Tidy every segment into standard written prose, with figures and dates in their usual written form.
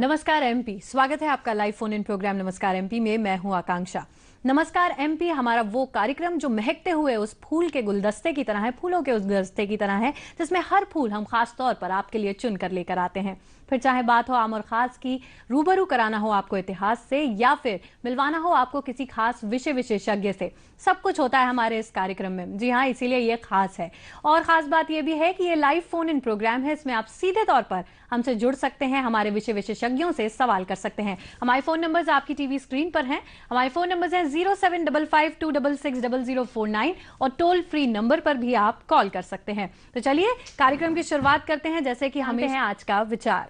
नमस्कार एमपी, स्वागत है आपका लाइव फोन इन प्रोग्राम नमस्कार एमपी में। मैं हूं आकांक्षा। नमस्कार एमपी हमारा वो कार्यक्रम जो महकते हुए उस फूल के गुलदस्ते की तरह है, फूलों के उस गुलदस्ते की तरह है, जिसमें हर फूल हम खास तौर पर आपके लिए चुन कर लेकर आते हैं। फिर चाहे बात हो आम और खास की, रूबरू कराना हो आपको इतिहास से, या फिर मिलवाना हो आपको किसी खास विषय विशेषज्ञ से, सब कुछ होता है हमारे इस कार्यक्रम में। जी हाँ, इसीलिए ये खास है। और खास बात ये भी है कि ये लाइव फोन इन प्रोग्राम है, इसमें आप सीधे तौर पर हमसे जुड़ सकते हैं, हमारे विषय विशेषज्ञों से सवाल कर सकते हैं। हमारे फोन नंबर्स आपकी टीवी स्क्रीन पर हैं। हमारे फोन नंबर्स हैं 0755266049 और टोल फ्री नंबर पर भी आप कॉल कर सकते हैं। तो चलिए कार्यक्रम की शुरुआत करते हैं, जैसे कि हमें है आज का विचार।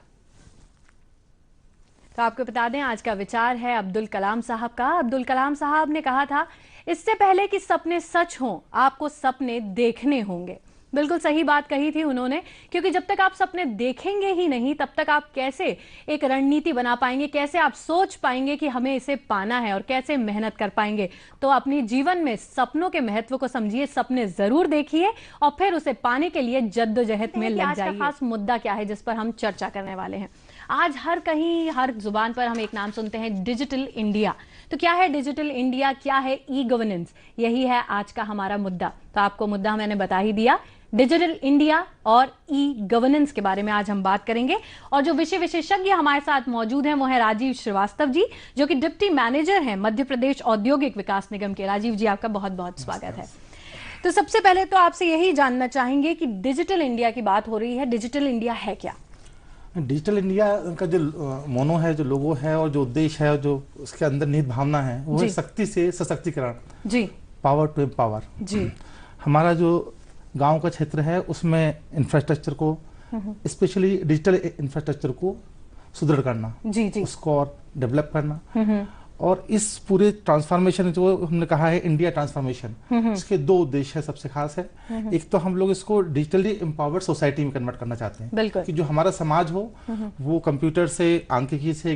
तो आपको बता दें आज का विचार है अब्दुल कलाम साहब का। अब्दुल कलाम साहब ने कहा था, इससे पहले कि सपने सच हों आपको सपने देखने होंगे। बिल्कुल सही बात कही थी उन्होंने, क्योंकि जब तक आप सपने देखेंगे ही नहीं तब तक आप कैसे एक रणनीति बना पाएंगे, कैसे आप सोच पाएंगे कि हमें इसे पाना है और कैसे मेहनत कर पाएंगे। तो अपनी जीवन में सपनों के महत्व को समझिए, सपने जरूर देखिए और फिर उसे पाने के लिए जद्दोजहद में लग जाइए। आज का खास मुद्दा क्या है जिस पर हम चर्चा करने वाले हैं? आज हर कहीं हर जुबान पर हम एक नाम सुनते हैं, डिजिटल इंडिया। तो क्या है डिजिटल इंडिया, क्या है ई गवर्नेंस? यही है आज का हमारा मुद्दा। तो आपको मुद्दा मैंने बता ही दिया, डिजिटल इंडिया और ई गवर्नेंस के बारे में आज हम बात करेंगे। और जो विषय विशेषज्ञ हमारे साथ मौजूद हैं वो है राजीव श्रीवास्तव जी, जो कि डिप्टी मैनेजर हैं मध्य प्रदेश औद्योगिक विकास निगम के। राजीव जी, आपका बहुत बहुत स्वागत है। तो सबसे पहले तो आपसे यही जानना चाहेंगे कि डिजिटल इंडिया की बात हो रही है, डिजिटल इंडिया है क्या? डिजिटल इंडिया का जो मोनो है, जो लोगो है और जो उद्देश्य है, जो उसके अंदर निहित भावना है, वो है शक्ति से सशक्तिकरण जी, पावर टू एम्पावर जी। हमारा जो गांव का क्षेत्र है उसमें इंफ्रास्ट्रक्चर को, स्पेशली डिजिटल इंफ्रास्ट्रक्चर को सुदृढ़ करना जी जी, उसको और डेवलप करना। और इस पूरे ट्रांसफॉर्मेशन जो हमने कहा है इंडिया ट्रांसफॉर्मेशन, इसके दो उद्देश्य है सबसे खास है। एक तो हम लोग इसको डिजिटली एम्पावर्ड सोसाइटी में कन्वर्ट करना चाहते हैं कि जो हमारा समाज हो वो कंप्यूटर से, आंकिकी से,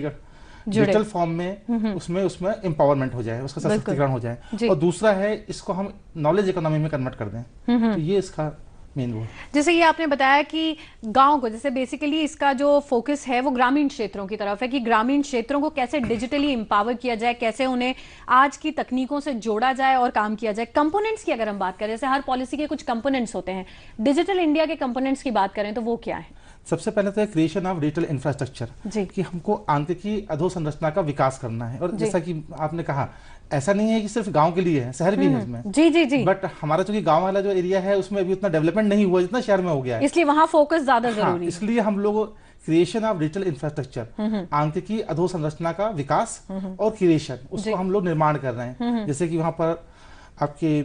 डिजिटल फॉर्म में उसमें एम्पावरमेंट हो जाए, उसका सशक्तिकरण हो जाए। और दूसरा है इसको हम नॉलेज इकोनॉमी में कन्वर्ट कर दें। तो ये इसका मेन वो। जैसे ये आपने बताया कि गांव को, जैसे बेसिकली इसका जो फोकस है वो ग्रामीण क्षेत्रों की तरफ है कि ग्रामीण क्षेत्रों को कैसे डिजिटली एम्पावर किया जाए, कैसे उन्हें आज की तकनीकों से जोड़ा जाए और काम किया जाए। कंपोनेंट्स की अगर हम बात करें, जैसे हर पॉलिसी के कुछ कंपोनेंट्स होते हैं, डिजिटल इंडिया के कंपोनेंट्स की बात करें तो वो क्या है? सबसे पहले तो है क्रिएशन ऑफ डिजिटल इंफ्रास्ट्रक्चर, कि हमको आंतरिक अधोसंरचना का विकास करना है। और जैसा कि आपने कहा, ऐसा नहीं है कि सिर्फ गांव के लिए है, शहर भी है इसमें जी जी जी। बट हमारा चूंकि गांव वाला जो एरिया है उसमें अभी उतना डेवलपमेंट नहीं हुआ जितना शहर में हो गया है, इसलिए वहां फोकस ज्यादा जरूरी है। इसलिए हम लोग क्रिएशन ऑफ डिजिटल इंफ्रास्ट्रक्चर, आंतरिक अधोसंरचना का विकास और क्रिएशन, उसको हम लोग निर्माण कर रहे हैं। जैसे कि वहां पर आपके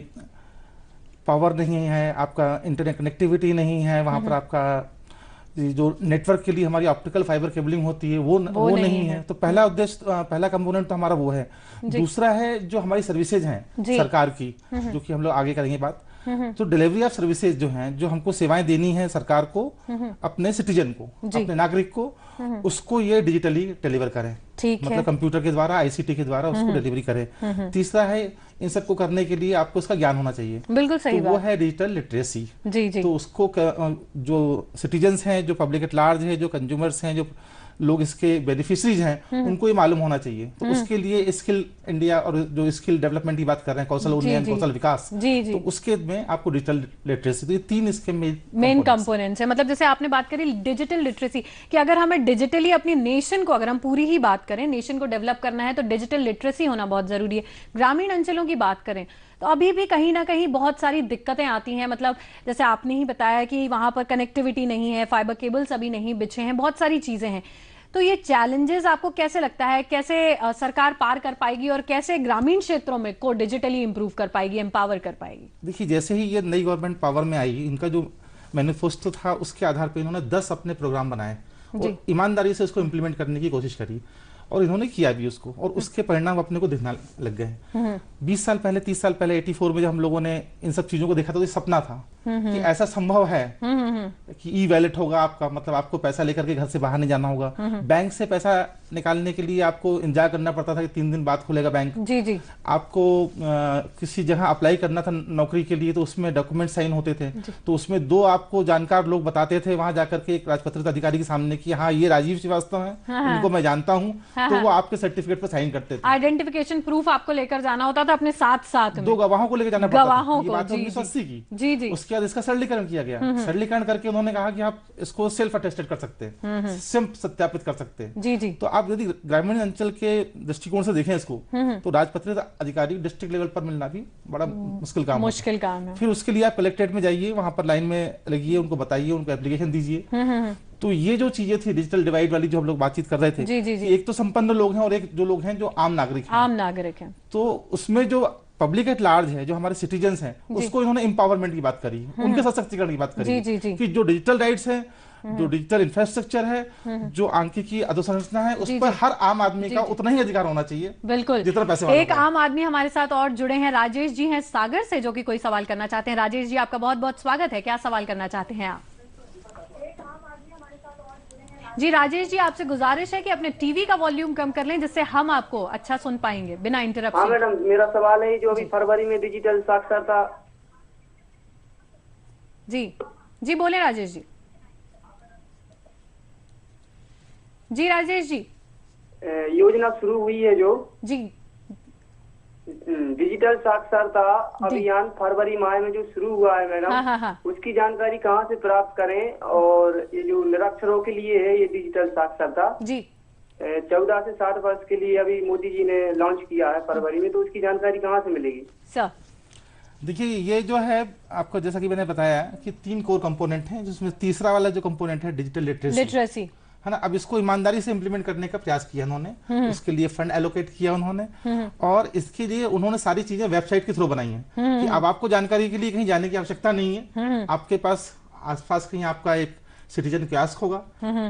पावर नहीं है, आपका इंटरनेट कनेक्टिविटी नहीं है, वहां पर आपका जो नेटवर्क के लिए हमारी ऑप्टिकल फाइबर केबलिंग होती है वो नहीं है। तो पहला उद्देश्य, पहला कंपोनेंट तो हमारा वो है। दूसरा है जो हमारी सर्विसेज हैं सरकार की, जो कि हम लोग आगे करेंगे बात। तो डिलीवरी ऑफ सर्विसेज जो हैं, जो हमको सेवाएं देनी है सरकार को अपने सिटीजन को, अपने नागरिक को, उसको ये डिजिटली डिलीवर करें, मतलब कंप्यूटर के द्वारा, आईसीटी के द्वारा उसको डिलीवरी करें। तीसरा है इन सबको करने के लिए आपको उसका ज्ञान होना चाहिए। बिल्कुल सही तो वो है डिजिटल लिटरेसी जी जी। तो उसको जो सिटीजन्स हैं, जो पब्लिक एट लार्ज है, जो कंज्यूमर्स हैं, जो लोग इसके बेनिफिशरीज हैं, उनको ये मालूम होना चाहिए। तो उसके लिए स्किल इंडिया और जो स्किल डेवलपमेंट की बात कर रहे हैं, कौशल उन्नयन, कौशल विकास जी जी, तो उसके में आपको डिजिटल लिटरेसी, तो ये तीन इसके मेन कंपोनेंट्स है। मतलब जैसे आपने बात करी डिजिटल लिटरेसी कि अगर हमें डिजिटली अपनी नेशन को, अगर हम पूरी ही बात करें, नेशन को डेवलप करना है तो डिजिटल लिटरेसी होना बहुत जरूरी है। ग्रामीण अंचलों की बात करें तो अभी भी कहीं ना कहीं बहुत सारी दिक्कतें आती हैं। मतलब जैसे आपने ही बताया कि वहां पर कनेक्टिविटी नहीं है, फाइबर केबल्स अभी नहीं बिछे हैं, बहुत सारी चीजें हैं। तो ये चैलेंजेस आपको कैसे लगता है, कैसे सरकार पार कर पाएगी और कैसे ग्रामीण क्षेत्रों में को डिजिटली इंप्रूव कर पाएगी, एम्पावर कर पाएगी? देखिए, जैसे ही ये नई गवर्नमेंट पावर में आई, इनका जो मैनिफेस्टो था उसके आधार पर इन्होंने 10 अपने प्रोग्राम बनाए और ईमानदारी से उसको इम्प्लीमेंट करने की कोशिश करी और इन्होंने किया भी उसको, और उसके परिणाम अपने को दिखने लग गए हैं। 20 साल पहले, 30 साल पहले 84 में जब हम लोगों ने इन सब चीजों को देखा तो ये सपना था। कि ऐसा संभव है कि ई वैलेट होगा आपका, मतलब आपको पैसा लेकर के घर से बाहर नहीं जाना होगा। बैंक से पैसा निकालने के लिए आपको इंतजार करना पड़ता था कि 3 दिन बाद खुलेगा बैंक। जी जी। आपको किसी जगह अप्लाई करना था नौकरी के लिए, तो उसमें डॉक्यूमेंट साइन होते थे, तो उसमें 2 आपको जानकार लोग बताते थे वहां जाकर के एक राजपत्रित अधिकारी के सामने कि हाँ ये राजीव श्रीवास्तव है, इनको मैं जानता हूँ, तो वो आपके सर्टिफिकेट पर साइन करते थे। आइडेंटिफिकेशन प्रूफ आपको लेकर जाना होता था अपने साथ 2 गवाहों को लेकर जाना पड़ता था। ये बात 1980 की। जी जी। उसके बाद इसका सरलीकरण किया गया। सरलीकरण करके उन्होंने कहा कि आप इसको सेल्फ अटेस्टेड कर सकते हैं, स्वयं सत्यापित कर सकते हैं। जी जी। तो आप यदि ग्रामीण अंचल के दृष्टिकोण से देखें इसको, तो राजपत्रित अधिकारी डिस्ट्रिक्ट लेवल पर मिलना भी बड़ा मुश्किल काम है। फिर उसके लिए आप कलेक्ट्रेट में जाइए, वहां पर लाइन में लगिए, उनको बताइए, उनको एप्लीकेशन दीजिए। तो ये जो चीजें थी डिजिटल डिवाइड वाली जो हम लोग बातचीत कर रहे थे, जी जी जी। एक तो संपन्न लोग हैं और एक जो लोग हैं जो आम नागरिक हैं। तो उसमें जो पब्लिक एट लार्ज है, जो हमारे सिटीजन्स हैं, उसको इन्होंने एम्पावरमेंट की बात करी, उनके सशक्तिकरण की बात करी, कि जो डिजिटल राइट्स है, जो डिजिटल इंफ्रास्ट्रक्चर है, जो सांख्यिकी अधोसंरचना है, उस पर हर आम आदमी का उतना ही अधिकार होना चाहिए, बिल्कुल जितना पैसे वाला। एक आम आदमी हमारे साथ और जुड़े हैं, राजेश जी हैं सागर से, जो कि कोई सवाल करना चाहते हैं। राजेश जी, आपका बहुत बहुत स्वागत है। क्या सवाल करना चाहते हैं आप? जी राजेश जी, आपसे गुजारिश है कि अपने टीवी का वॉल्यूम कम कर लें, जिससे हम आपको अच्छा सुन पाएंगे बिना इंटरप्शन। हाँ मैडम, मेरा सवाल है जो अभी फरवरी में डिजिटल साक्षरता। जी जी, बोले राजेश जी। जी राजेश जी, योजना शुरू हुई है जो जी डिजिटल साक्षरता अभियान फरवरी माह में जो शुरू हुआ है मैडम, हाँ। उसकी जानकारी कहाँ से प्राप्त करें? और ये जो निरक्षरों के लिए है ये डिजिटल साक्षरता जी 14 से 60 वर्ष के लिए अभी मोदी जी ने लॉन्च किया है फरवरी में, तो उसकी जानकारी कहाँ से मिलेगी सर? देखिए, ये जो है आपको जैसा कि मैंने बताया कि 3 कोर कंपोनेंट हैं, जिसमें तीसरा वाला जो कंपोनेंट है डिजिटल लिटरेसी है ना। अब इसको ईमानदारी से इंप्लीमेंट करने का प्रयास किया उन्होंने, उसके लिए फंड एलोकेट किया उन्होंने, और इसके लिए उन्होंने सारी चीजें वेबसाइट के थ्रू बनाई हैं कि अब आपको जानकारी के लिए कहीं जाने की आवश्यकता नहीं है। आपके पास आसपास कहीं आपका एक सिटीजन कियोस्क होगा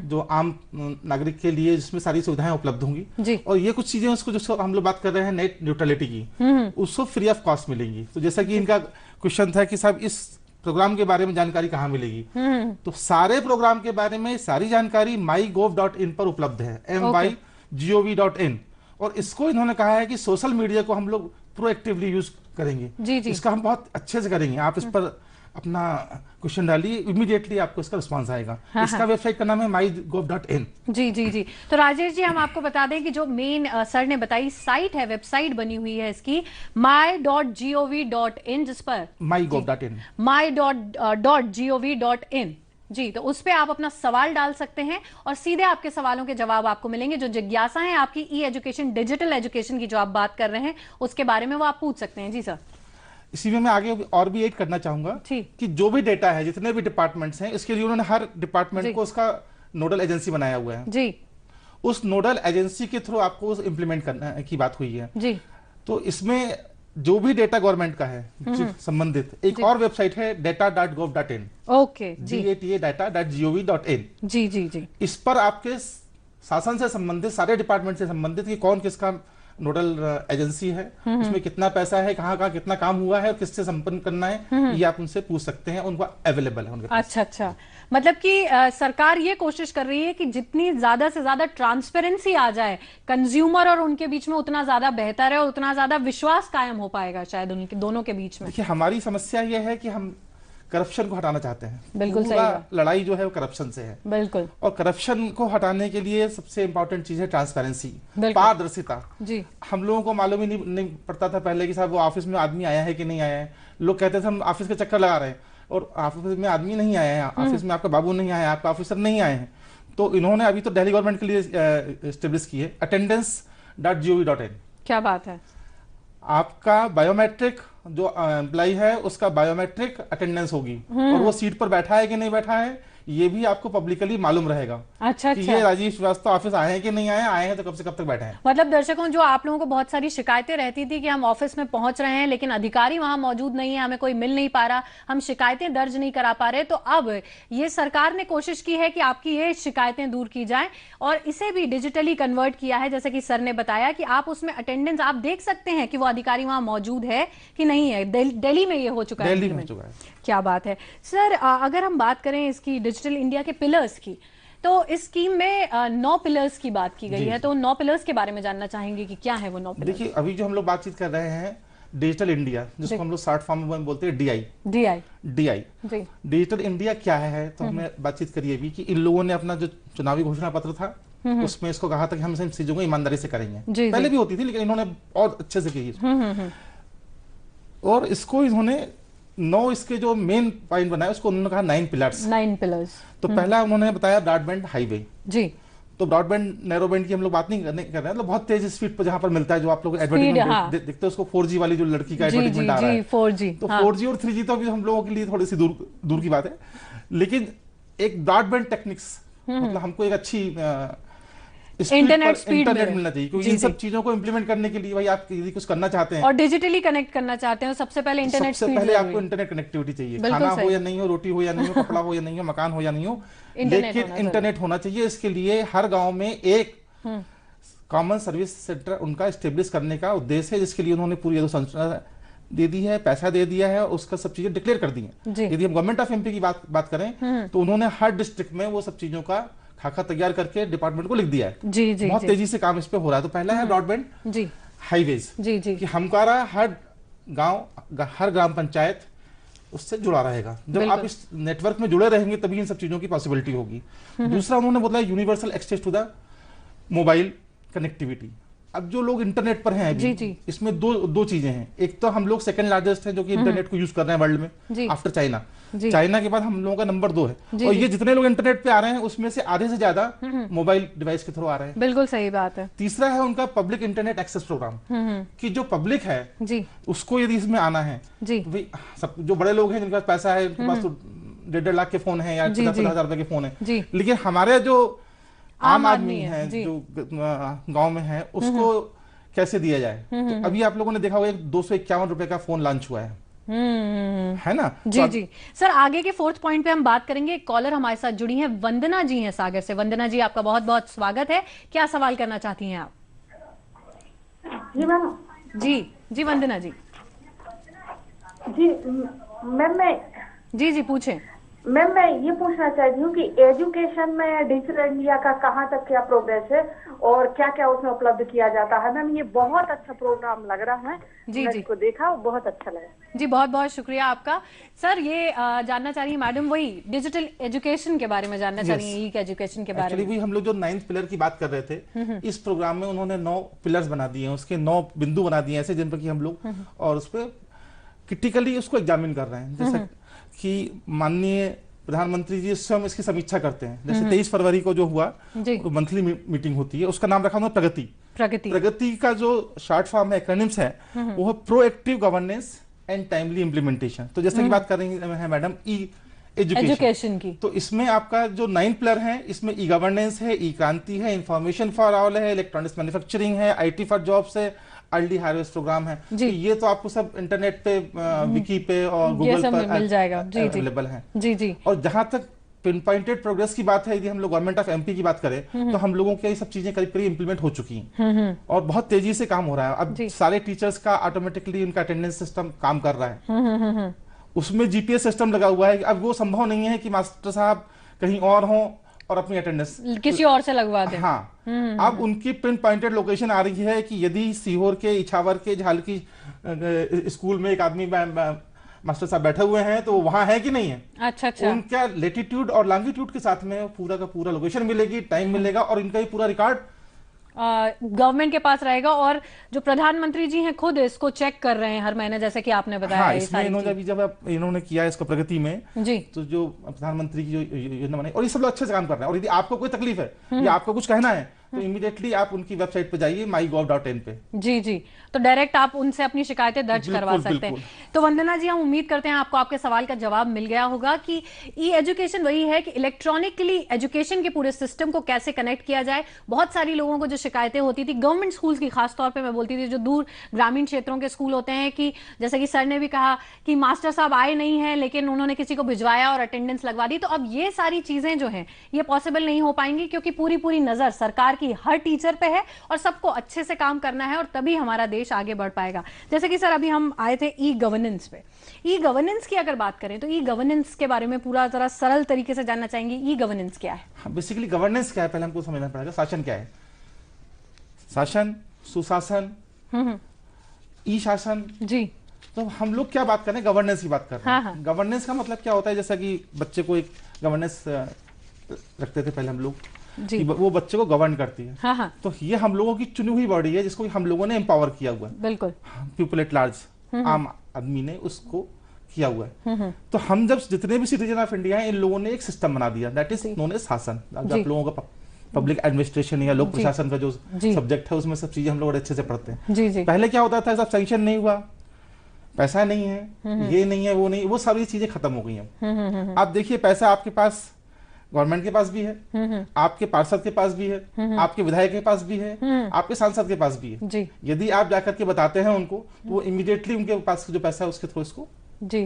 जो आम नागरिक के लिए, जिसमें सारी सुविधाएं उपलब्ध होंगी, और ये कुछ चीजें उसको जो हम लोग बात कर रहे हैं नेट न्यूट्रलिटी की, उसको फ्री ऑफ कॉस्ट मिलेंगी। तो जैसा कि इनका क्वेश्चन था कि साहब इस प्रोग्राम के बारे में जानकारी कहाँ मिलेगी, तो सारे प्रोग्राम के बारे में सारी जानकारी mygov.in पर उपलब्ध है, mygov.in। और इसको इन्होंने कहा है कि सोशल मीडिया को हम लोग प्रोएक्टिवली यूज करेंगे। जी जी। इसका हम बहुत अच्छे से करेंगे। आप इस पर अपना क्वेश्चन डालिए, इमीडिएटली आपको इसका रिस्पांस आएगा। इसका वेबसाइट का नाम है mygov.in। जी जी जी। तो राजेश जी, हम आपको बता दें कि जो मेन सर ने बताई साइट है, वेबसाइट बनी हुई है इसकी my.gov.in, जिस पर mygov.in my.gov.in जी, तो उस पे आप अपना सवाल डाल सकते हैं और सीधे आपके सवालों के जवाब आपको मिलेंगे। जो जिज्ञासा है आपकी ई एजुकेशन, डिजिटल एजुकेशन की जो आप बात कर रहे हैं, उसके बारे में वो आप पूछ सकते हैं। जी सर। इसी में मैं आगे और भी ऐड करना चाहूंगा कि जो भी डेटा है, जितने भी डिपार्टमेंट्स हैं, इसके लिए उन्होंने हर डिपार्टमेंट को उसका नोडल एजेंसी बनाया हुआ है जी। उस नोडल एजेंसी के थ्रू आपको इम्प्लीमेंट करने की बात हुई है जी। तो इसमें जो भी डेटा गवर्नमेंट का है संबंधित, एक और वेबसाइट है data.gov.in। ओके जी, data.gov.in जी जी जी। इस पर आपके शासन से संबंधित, सारे डिपार्टमेंट से संबंधित कि कौन किसका नोडल एजेंसी है, उसमें कितना पैसा है, कहाँ कहाँ कितना काम हुआ है और किससे संपन्न करना है, ये आप उनसे पूछ सकते हैं। उनको अवेलेबल है उनके पास। अच्छा अच्छा, मतलब कि सरकार ये कोशिश कर रही है कि जितनी ज्यादा से ज्यादा ट्रांसपेरेंसी आ जाए कंज्यूमर और उनके बीच में, उतना ज्यादा बेहतर है और उतना ज्यादा विश्वास कायम हो पाएगा शायद उनके दोनों के बीच में। देखिए, हमारी समस्या ये है कि हम करप्शन को हटाना चाहते हैं। बिल्कुल सही। लड़ाई जो है वो करप्शन से है। बिल्कुल। और करप्शन को हटाने के लिए सबसे इंपॉर्टेंट चीज है ट्रांसपेरेंसी, पारदर्शिता जी। हम लोगों को मालूम ही नहीं पड़ता था पहले कि साहब वो ऑफिस में आदमी आया है कि नहीं आया है। लोग कहते थे हम ऑफिस के चक्कर लगा रहे हैं और ऑफिस में आदमी नहीं आया है, ऑफिस में आपका बाबू नहीं आया, आपका ऑफिसर नहीं आए हैं। तो इन्होंने अभी तो दिल्ली गवर्नमेंट के लिए एस्टेब्लिश की है attendance.gov.in। क्या बात है। आपका बायोमेट्रिक जो एम्प्लॉय है उसका बायोमेट्रिक अटेंडेंस होगी, और वो सीट पर बैठा है कि नहीं बैठा है, ये भी आपको पब्लिकली मालूम रहेगा। अच्छा, कि ये राजीव श्रीवास्तव ऑफिस आए हैं कि नहीं आए हैं तो कब से कब तक बैठे हैं। मतलब दर्शकों, जो आप लोगों को बहुत सारी शिकायतें रहती थी कि हम ऑफिस में पहुंच रहे हैं लेकिन अधिकारी वहां मौजूद नहीं है, हमें कोई मिल नहीं पा रहा, हम शिकायतें दर्ज नहीं करा पा रहे, तो अब ये सरकार ने कोशिश की है कि आपकी ये शिकायतें दूर की जाएं और इसे भी डिजिटली कन्वर्ट किया है। जैसे कि सर ने बताया कि आप उसमें अटेंडेंस आप देख सकते हैं कि वो अधिकारी वहां मौजूद है कि नहीं है। दिल्ली में ये हो चुका है। दिल्ली में हो चुका है। क्या बात है सर। अगर हम बात करें इसकी डिजिटल इंडिया के पिलर्स की, तो इस स्कीम में 9 पिलर्स की बात की गई है, तो 9 पिलर्स के बारे में जानना चाहेंगे कि क्या है वो 9 पिलर्स। देखिए, अभी जो हम लोग बातचीत कर रहे हैं डिजिटल इंडिया, जिसको हम लोग शॉर्ट फॉर्म में बोलते हैं DI। डिजिटल इंडिया क्या है, तो हमने बातचीत करी अभी कि इन लोगों ने अपना जो चुनावी घोषणा पत्र था उसमें इसको कहा था कि हम इन चीजों को ईमानदारी से करेंगे। पहले भी होती थी लेकिन इन्होंने और अच्छे से की। और इसको इन्होंने 9 इसके जो मेन पॉइंट बनाए उसको उन्होंने कहा 9 पिलर्स। तो पहला उन्होंने बताया ब्रॉडबैंड हाईवे जी। तो ब्रॉडबैंड नैरोबैंड की हम लोग बात नहीं कर रहे हैं, मतलब बहुत तेज स्पीड पर जहां पर मिलता है, जो आप लोग एडवर्टाइजमेंट देखते हो उसको 4G वाली जो लड़की का एडवर्टाइजमेंट आ रहा है 4G। तो 4G और 3G तो अभी हम लोगों के लिए थोड़ी सी दूर की बात है, लेकिन एक ब्रॉडबैंड टेक्निक्स, मतलब हमको एक अच्छी इंटरनेट मिलना चाहिए, क्योंकि इन सब चीजों को इंप्लीमेंट करने के लिए भाई आप यदि कुछ करना चाहते हैं और डिजिटली कनेक्ट करना चाहते हैं, सबसे पहले इंटरनेट सबसे पहले आपको इंटरनेट कनेक्टिविटी चाहिए। खाना हो या नहीं हो, रोटी हो या नहीं हो, कपड़ा हो या नहीं हो, मकान हो या नहीं हो, लेकिन इंटरनेट होना चाहिए। इसके लिए हर गांव में एक कॉमन सर्विस सेंटर उनका स्टेब्लिश करने का उद्देश्य है, जिसके लिए उन्होंने पूरी संरचना दे दी है, पैसा दे दिया है, उसका सब चीजें डिक्लेयर कर दी है। यदि हम गवर्नमेंट ऑफ एमपी की बात करें तो उन्होंने हर डिस्ट्रिक्ट में वो सब चीजों का खाका तैयार करके डिपार्टमेंट को लिख दिया है। बहुत तेजी से काम इस पे हो रहा है। तो पहला है ब्रॉडबैंड हाईवेज कि हमारा हर गांव, हर ग्राम पंचायत उससे जुड़ा रहेगा। जब आप इस नेटवर्क में जुड़े रहेंगे तभी इन सब चीजों की पॉसिबिलिटी होगी। दूसरा उन्होंने बोला universal access to the mobile connectivity. अब जो लोग इंटरनेट पर हैं अभी, इसमें दो चीजें हैं। एक तो हम लोग सेकंड लार्जेस्ट हैं जो कि इंटरनेट को यूज कर रहे हैं वर्ल्ड में आफ्टर चाइना। चाइना के बाद हम लोगों का नंबर 2 है। और ये जितने लोग इंटरनेट पे आ रहे हैं उसमें से आधे से ज्यादा मोबाइल डिवाइस के थ्रू आ रहे हैं। बिल्कुल सही बात है। तीसरा है उनका पब्लिक इंटरनेट एक्सेस प्रोग्राम, कि जो पब्लिक है उसको यदि इसमें आना है, सब जो बड़े लोग हैं जिनके पास पैसा है, उनके पास तो 1.5 लाख के फोन है या 50,000 रुपए के फोन है, लेकिन हमारे जो आम आदमी है जो गांव में है उसको कैसे दिया जाए। तो अभी आप लोगों ने देखा होगा 251 रुपए का फोन लॉन्च हुआ है ना। जी सर, आगे के 4th पॉइंट पे हम बात करेंगे। एक कॉलर हमारे साथ जुड़ी हैं, वंदना जी हैं सागर से। वंदना जी, आपका बहुत बहुत स्वागत है। क्या सवाल करना चाहती हैं आप? जी मैम। जी वंदना जी। जी मैम जी पूछें। मैम मैं ये पूछना चाहती हूँ कि एजुकेशन में डिजिटल इंडिया का कहाँ तक क्या प्रोग्रेस है और क्या क्या उसमें उपलब्ध किया जाता है। मैम ये बहुत अच्छा प्रोग्राम लग रहा है। मैं इसको देखा, बहुत अच्छा लगा। जी बहुत बहुत शुक्रिया आपका। सर, ये जानना चाह रही है मैडम, वही डिजिटल एजुकेशन के बारे में जानना चाह रही है, एजुकेशन के बारे में। हम लोग जो 9th पिलर की बात कर रहे थे, इस प्रोग्राम में उन्होंने 9 पिलर्स बना दिए हैं, उसके 9 बिंदु बना दिए ऐसे जिन पर कि हम लोग और उस पर क्रिटिकली उसको एग्जामिन कर रहे हैं। जैसे कि माननीय प्रधानमंत्री जी स्वयं इसकी समीक्षा करते हैं। जैसे 23 फरवरी को जो हुआ मंथली मीटिंग होती है, उसका नाम रखा उन्होंने प्रगति का जो शॉर्ट फॉर्म है, एक्रोनिम्स है, वो है proactive governance and timely implementation. तो जैसे की बात कर रही है मैडम एजुकेशन की, तो इसमें आपका जो 9 पिलर है, इसमें ई गवर्नेंस है, ई क्रांति है, इंफॉर्मेशन फॉर ऑल है, इलेक्ट्रॉनिक्स मैन्युफैक्चरिंग है, IT फॉर जॉब्स है, अर्ली हार्वेस्ट प्रोग्राम है। तो ये तो आपको सब इंटरनेट पे, विकी पे और गूगल पर मिल जाएगा। अवेलेबल है। और जहां तक पिन पॉइंटेड प्रोग्रेस की बात है, यदि हम लोग गवर्नमेंट ऑफ एमपी की बात करें तो हम लोगों की ये सब चीजें करीब करीब इंप्लीमेंट हो चुकी हैं और बहुत तेजी से काम हो रहा है। अब सारे टीचर्स का ऑटोमेटिकली उनका अटेंडेंस सिस्टम काम कर रहा है। उसमें GPS सिस्टम लगा हुआ है। अब वो संभव नहीं है कि मास्टर साहब कहीं और हों और अपनी अटेंडेंस किसी और से लगवा दें। हाँ, अब उनकी पिन पॉइंटेड लोकेशन आ रही है कि यदि सीहोर के, इछावर के, झालकी स्कूल में एक आदमी मास्टर साहब बैठे हुए हैं तो वो वहां है कि नहीं है। अच्छा। उनका लेटीट्यूड और लॉन्गिट्यूड के साथ में पूरा का पूरा लोकेशन मिलेगी, टाइम मिलेगा और इनका ही पूरा रिकॉर्ड गवर्नमेंट के पास रहेगा। और जो प्रधानमंत्री जी हैं खुद इसको चेक कर रहे हैं हर महीने, जैसे कि आपने बताया। हाँ, इसमें जब इन्होंने किया इसको प्रगति में जी, तो जो प्रधानमंत्री की जो योजना बनाई और ये सब लोग अच्छे से काम कर रहे हैं। और यदि आपको कोई तकलीफ है या आपको कुछ कहना है तो इमीडिएटली आप उनकी वेबसाइट पे जाइए mygov.in पे। जी जी, तो डायरेक्ट आप उनसे अपनी शिकायतें दर्ज करवा सकते हैं। तो वंदना जी, हम उम्मीद करते हैं आपको आपके सवाल का जवाब मिल गया होगा कि ई एजुकेशन वही है कि इलेक्ट्रॉनिकली एजुकेशन के पूरे सिस्टम को कैसे कनेक्ट किया जाए। बहुत सारी लोगों को जो शिकायतें होती थी गवर्नमेंट स्कूल्स की, खासतौर पर मैं बोलती थी जो दूर ग्रामीण क्षेत्रों के स्कूल होते हैं, कि जैसे कि सर ने भी कहा कि मास्टर साहब आए नहीं है लेकिन उन्होंने किसी को भिजवाया और अटेंडेंस लगवा दी। तो अब ये सारी चीजें जो हैं ये पॉसिबल नहीं हो पाएंगी, क्योंकि पूरी पूरी नजर सरकार की हर टीचर पे है और सबको अच्छे से काम करना है और तभी हमारा देश आगे बढ़ पाएगा। जैसे कि सर अभी हम आए थे ई गवर्नेंस पे। ई गवर्नेंस की अगर बात करें तो ई गवर्नेंस के बारे में पूरा जरा सरल तरीके से जानना चाहेंगे, ई गवर्नेंस क्या है? बेसिकली गवर्नेंस क्या है पहले हमको समझना पड़ेगा। शासन क्या है? शासन, सुशासन, ई शासन। जी, तो हम लोग क्या बात कर रहे हैं? गवर्नेंस की बात कर रहे हैं। गवर्नेंस का मतलब क्या होता है? जैसा कि बच्चे को एक गवर्नेंस रखते थे पहले हम लोग, कि वो बच्चे को गवर्न करती है। हाँ। तो ये हम लोगों की चुनी हुई बॉडी है जिसको हम लोगों ने एम्पावर किया हुआ है। बिल्कुल, पीपल एट लार्ज, आम आदमी ने उसको किया हुआ है। तो हम जब जितने भी सिटीजन ऑफ इंडिया हैं इन लोगों ने एक सिस्टम बना दिया, दैट इज नोन एज शासन। जब लोगों का पब्लिक एडमिनिस्ट्रेशन या लोक प्रशासन का जो सब्जेक्ट है उसमें सब चीजें हम लोग अच्छे से पढ़ते हैं। पहले क्या होता था, सब सैंक्शन नहीं हुआ, पैसा नहीं है, ये नहीं है, वो नहीं, वो सारी चीजें खत्म हो गई हैं। आप देखिए पैसा आपके पास गवर्नमेंट के पास भी है, आपके पार्षद के पास भी है, आपके विधायक के पास भी है, आपके सांसद के पास भी है। यदि आप जाकर के बताते हैं उनको तो वो इमीडिएटली उनके पास जो पैसा है उसके थ्रू इसको जी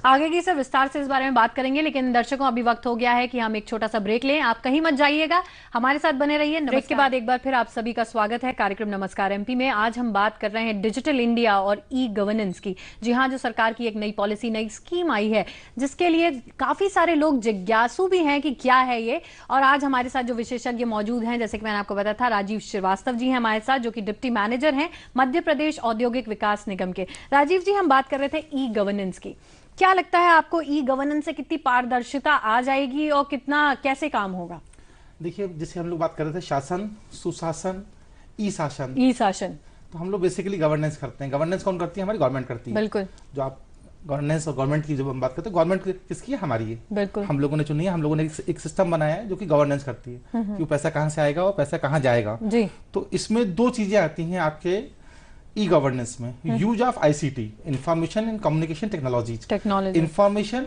आगे की सर विस्तार से इस बारे में बात करेंगे, लेकिन दर्शकों अभी वक्त हो गया है कि हम एक छोटा सा ब्रेक लें। आप कहीं मत जाइएगा, हमारे साथ बने रहिए। ब्रेक के बाद एक बार फिर आप सभी का स्वागत है कार्यक्रम नमस्कार एमपी में। आज हम बात कर रहे हैं डिजिटल इंडिया और ई गवर्नेंस की। जी हाँ, जो सरकार की एक नई पॉलिसी, नई स्कीम आई है जिसके लिए काफी सारे लोग जिज्ञासु भी हैं कि क्या है ये। और आज हमारे साथ जो विशेषज्ञ मौजूद हैं, जैसे कि मैंने आपको बताया था, राजीव श्रीवास्तव जी हैं हमारे साथ, जो कि डिप्टी मैनेजर हैं मध्य प्रदेश औद्योगिक विकास निगम के। राजीव जी, हम बात कर रहे थे ई गवर्नेंस की। क्या लगता है आपको ई गवर्नेंस से कितनी पारदर्शिता आ जाएगी और कितना कैसे काम होगा? देखिए, जैसे हम लोग बात कर रहे थे शासन, सुशासन, ई शासन। ई शासन तो हम लोग बेसिकली गवर्नेंस करते हैं। गवर्नेंस कौन करती है? हमारी गवर्नमेंट करती है। बिल्कुल। जो आप गवर्नेंस और गवर्नमेंट की जब हम बात करते हैं, गवर्नमेंट किसकी है? हमारी है। बिल्कुल। हम लोगों ने चुनी है, हम लोगों ने एक सिस्टम बनाया है जो कि गवर्नेंस करती है कि वो पैसा कहाँ से आएगा और पैसा कहाँ जाएगा। जी। तो इसमें दो चीजें आती हैं आपके ई गवर्नेंस में। Use of ICT, information and communication technology. Information,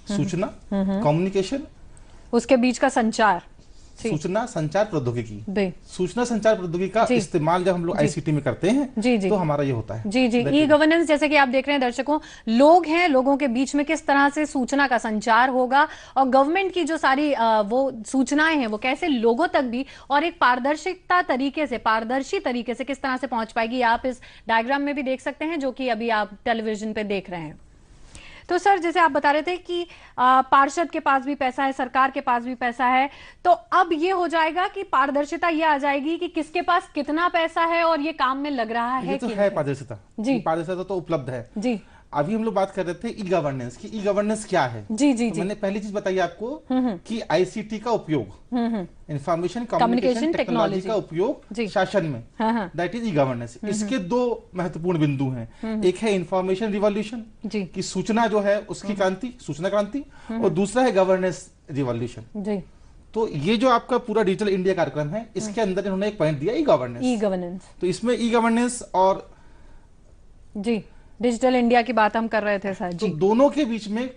सूचना, कम्युनिकेशन, उसके बीच का संचार, सूचना संचार प्रौद्योगिकी। सूचना संचार प्रौद्योगिकी का इस्तेमाल जब हम लोग आईसीटी में करते हैं तो हमारा ये होता है। जी जी, ई गवर्नेंस जैसे कि आप देख रहे हैं दर्शकों, लोग हैं, लोगों के बीच में किस तरह से सूचना का संचार होगा और गवर्नमेंट की जो सारी वो सूचनाएं हैं वो कैसे लोगों तक भी और एक पारदर्शी तरीके से किस तरह से पहुंच पाएगी। आप इस डायग्राम में भी देख सकते हैं जो कि अभी आप टेलीविजन पे देख रहे हैं। तो सर, जैसे आप बता रहे थे कि पार्षद के पास भी पैसा है, सरकार के पास भी पैसा है, तो अब ये हो जाएगा कि पारदर्शिता ये आ जाएगी कि किसके पास कितना पैसा है और ये काम में लग रहा है। ये तो है पारदर्शिता जी, पारदर्शिता तो उपलब्ध है जी। अभी हम लोग बात कर रहे थे ई गवर्नेंस की। ई गवर्नेंस क्या है? जी जी, तो मैंने पहली चीज बताई आपको कि आईसीटी का उपयोग, इंफॉर्मेशन कम्युनिकेशन टेक्नोलॉजी का उपयोग शासन में, दैट इज ई गवर्नेंस। इसके दो महत्वपूर्ण बिंदु हैं। एक है इंफॉर्मेशन रिवॉल्यूशन, की सूचना जो है उसकी क्रांति, सूचना क्रांति, और दूसरा है गवर्नेंस रिवॉल्यूशन। तो ये जो आपका पूरा डिजिटल इंडिया कार्यक्रम है, इसके अंदर इन्होंने एक पॉइंट दिया, ई गवर्नेंस। ई गवर्नेंस, तो इसमें ई गवर्नेंस और जी डिजिटल इंडिया की बात हम कर रहे थे सर जी। तो दोनों के बीच में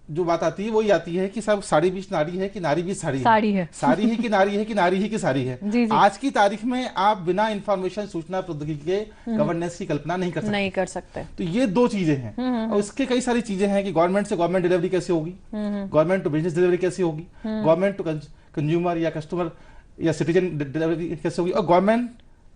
जो बात आती है वही आती है कि सब साड़ी बीच नारी है कि नारी बीच साड़ी है, साड़ी है कि नारी है कि नारी ही की साड़ी है। जी जी। आज की तारीख में आप बिना इंफॉर्मेशन सूचना प्रौद्योगिकी के गवर्नेंस की कल्पना नहीं कर सकते। तो ये दो चीजें हैं और उसके कई सारी चीजें हैं कि गवर्नमेंट से गवर्नमेंट डिलीवरी कैसे होगी, गवर्नमेंट टू बिजनेस डिलीवरी कैसे होगी, गवर्नमेंट टू कंज्यूमर या कस्टमर या सिटीजन डिलीवरी कैसे होगी, और गवर्नमेंट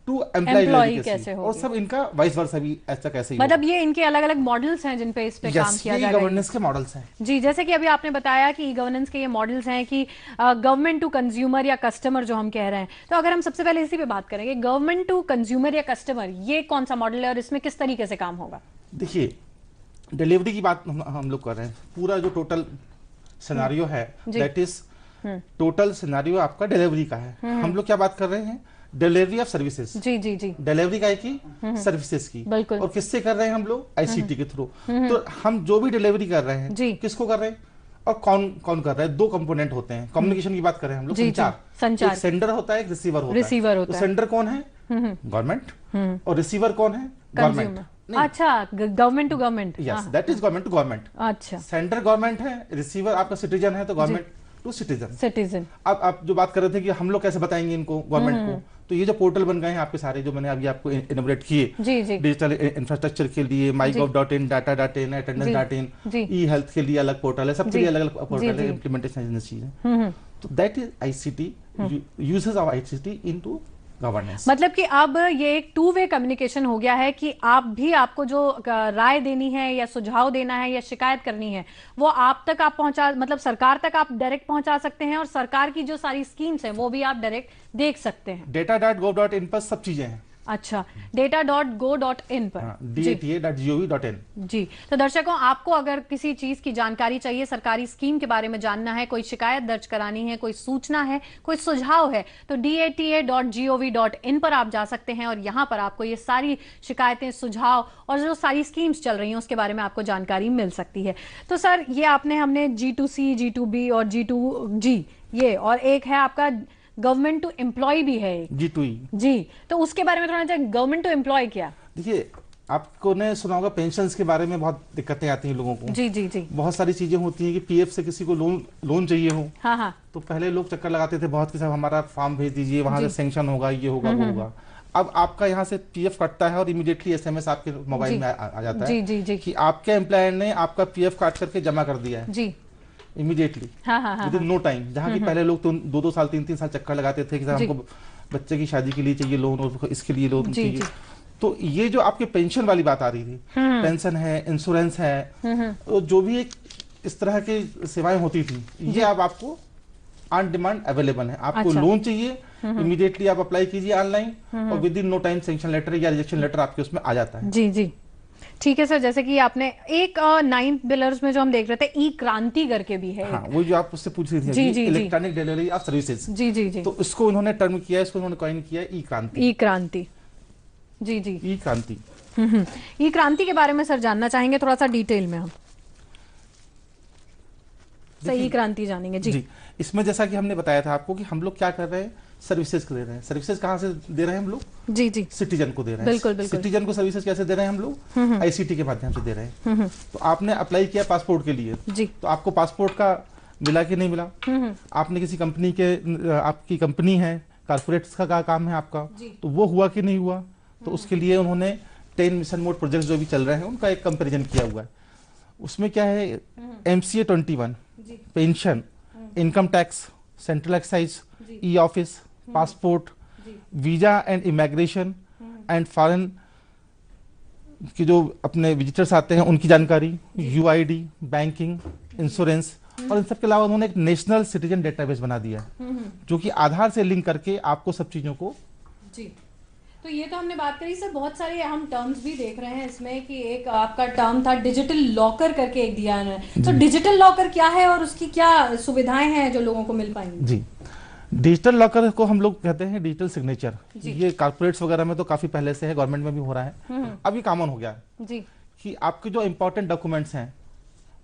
टू एम्प्लॉय कैसे हो, और सब इनका वाइस वर्सा भी ऐसा कैसे, मतलब ये इनके अलग अलग मॉडल्स हैं जिन पे इस पे काम किया जाएगा। गवर्नेंस के मॉडल्स हैं जी। जैसे कि अभी आपने बताया कि ई गवर्नेंस के ये मॉडल्स हैं कि गवर्नमेंट टू कंज्यूमर या कस्टमर जो हम कह रहे हैं, तो अगर हम सबसे पहले इसी पे बात करेंगे, गवर्नमेंट टू कंज्यूमर या कस्टमर, ये कौन सा मॉडल है और इसमें किस तरीके से काम होगा? देखिए, डिलीवरी की बात हम लोग कर रहे हैं। पूरा जो टोटल सिनेरियो है, दैट इज टोटल सिनेरियो आपका डिलीवरी का है। हम लोग क्या बात कर रहे हैं? Delivery of services. जी जी जी, डिलीवरी का की सर्विसेज की, और किससे कर रहे हैं हम लोग? आईसीटी के थ्रू। तो हम जो भी डिलीवरी कर रहे हैं किसको कर रहे हैं? और कौन कौन कर रहा है। दो कंपोनेंट होते हैं, कम्युनिकेशन की बात करें हम लोग, संचार। एक सेंडर होता है, एक रिसीवर होता है। तो सेंडर कौन है? गवर्नमेंट। और रिसीवर कौन है? गवर्नमेंट। अच्छा, government to government. Yes, that is government to government. अच्छा, सेंटर गवर्नमेंट है, रिसीवर आपका सिटीजन है, तो गवर्नमेंट टू सिटीजन। अब आप जो बात कर रहे थे कि हम लोग कैसे बताएंगे इनको, गवर्नमेंट को, तो ये जो पोर्टल बन गए हैं आपके सारे, जो मैंने अभी आपको इनोवेट किए डिजिटल इंफ्रास्ट्रक्चर के लिए, mygov.in, data.in, attendance.in, ई हेल्थ के लिए अलग पोर्टल है, सबके लिए अलग अलग पोर्टल है, इम्प्लीमेंटेशन एजेंसी है। तो that is ICT, uses of ICT into governance. मतलब कि अब ये एक टू वे कम्युनिकेशन हो गया है कि आप भी, आपको जो राय देनी है या सुझाव देना है या शिकायत करनी है, वो आप तक आप पहुंचा, मतलब सरकार तक आप डायरेक्ट पहुंचा सकते हैं, और सरकार की जो सारी स्कीम्स हैं वो भी आप डायरेक्ट देख सकते हैं। data.gov.in पर सब चीजें हैं। अच्छा, data.go.in पर, data.gov.in। जी, तो दर्शकों, आपको अगर किसी चीज की जानकारी चाहिए, सरकारी स्कीम के बारे में जानना है, कोई शिकायत दर्ज करानी है, कोई सूचना है, कोई सुझाव है, तो data.gov.in पर आप जा सकते हैं, और यहाँ पर आपको ये सारी शिकायतें, सुझाव और जो सारी स्कीम्स चल रही हैं उसके बारे में आपको जानकारी मिल सकती है। तो सर, ये हमने G2C, G2B और G2G, ये, और एक है आपका गवर्नमेंट टू एम्प्लॉय भी है, G2E। जी, तो उसके बारे में थोड़ा सा, गवर्नमेंट टू एम्प्लॉय क्या? देखिए, आपको ने सुना होगा पेंशन्स के बारे में बहुत दिक्कतें आती हैं लोगों को। जी जी जी। बहुत सारी चीजें होती हैं कि पीएफ से किसी को लोन चाहिए हो। हाँ हाँ। तो पहले लोग चक्कर लगाते थे बहुत कि साहब हमारा फॉर्म भेज दीजिए, वहां से सैंक्शन होगा, ये होगा, वो होगा। अब आपका यहाँ से पीएफ कटता है और इमीडिएटली एसएमएस आपके मोबाइल में आ जाता है कि आपके एम्प्लॉयर ने आपका पीएफ काट करके जमा कर दिया है। जी, immediately, within no time. जहाँ की पहले लोग तो 2-2 साल 3-3 साल चक्कर लगाते थे कि सर हमको बच्चे की शादी के लिए चाहिए लोन, और इसके लिए लोन चाहिए। तो ये जो आपके पेंशन वाली बात आ रही थी, पेंशन है, इंश्योरेंस है, तो जो भी एक इस तरह की सेवाएं होती थी, ये अब आपको ऑन डिमांड अवेलेबल है। आपको लोन चाहिए, इमीडिएटली आप अप्लाई कीजिए ऑनलाइन, और within no time sanction letter या रिजेक्शन लेटर आपके उसमें आ जाता है। जी जी, ठीक है सर। जैसे कि आपने एक 9 पिलर्स में जो हम देख रहे थे, ई क्रांति करके भी है। हाँ, वो जो आप उससे पूछ रही थी, इलेक्ट्रॉनिक डिलीवरी ऑफ सर्विसेज। जी जी जी। तो इसको उन्होंने टर्म किया, इसको उन्होंने कॉइन किया ई क्रांति। ई क्रांति, जी जी, ई क्रांति। ई क्रांति के बारे में सर जानना चाहेंगे थोड़ा सा डिटेल में हम। सही क्रांति जानेंगे जी। इसमें जैसा कि हमने बताया था आपको कि हम लोग क्या कर रहे हैं, सर्विसेज दे रहे हैं। सर्विसेज कहाँ से दे रहे हैं हम लोग? जी जी, सिटीजन को दे रहे हैं। बिल्कुल बिल्कुल। सिटीजन को सर्विसेज कैसे दे रहे हैं हम लोग? आईसीटी के माध्यम से दे रहे हैं। तो आपने अप्लाई किया पासपोर्ट के लिए जी, तो आपको पासपोर्ट का मिला कि नहीं मिला? आपने किसी कंपनी के, आपकी कंपनी है, कारपोरेट्स का काम है आपका, तो वो हुआ कि नहीं हुआ? तो उसके लिए उन्होंने 10 मिशन मोड प्रोजेक्ट जो भी चल रहे हैं उनका एक कंपेरिजन किया हुआ है। उसमें क्या है, MCA 21, pension, income tax, central excise, e office, passport, visa and immigration and foreign की जो अपने विजिटर्स आते हैं उनकी जानकारी, UID, बैंकिंग, इंश्योरेंस, और इन सब के अलावा उन्होंने एक नेशनल सिटीजन डेटाबेस बना दिया है जो कि आधार से लिंक करके आपको सब चीजों को। जी, तो ये तो हमने बात करी सर, बहुत सारे हम टर्म्स भी देख रहे हैं इसमें कि एक आपका टर्म था डिजिटल लॉकर करके एक दिया है। तो डिजिटल लॉकर क्या है और उसकी क्या सुविधाएं हैं जो लोगों को मिल पाएंगी? जी, डिजिटल लॉकर को हम लोग कहते हैं डिजिटल सिग्नेचर। ये कॉर्पोरेट्स वगैरह में तो काफी पहले से है, गवर्नमेंट में भी हो रहा है, अभी कॉमन हो गया है जी, कि आपके जो इंपॉर्टेंट डॉक्यूमेंट्स हैं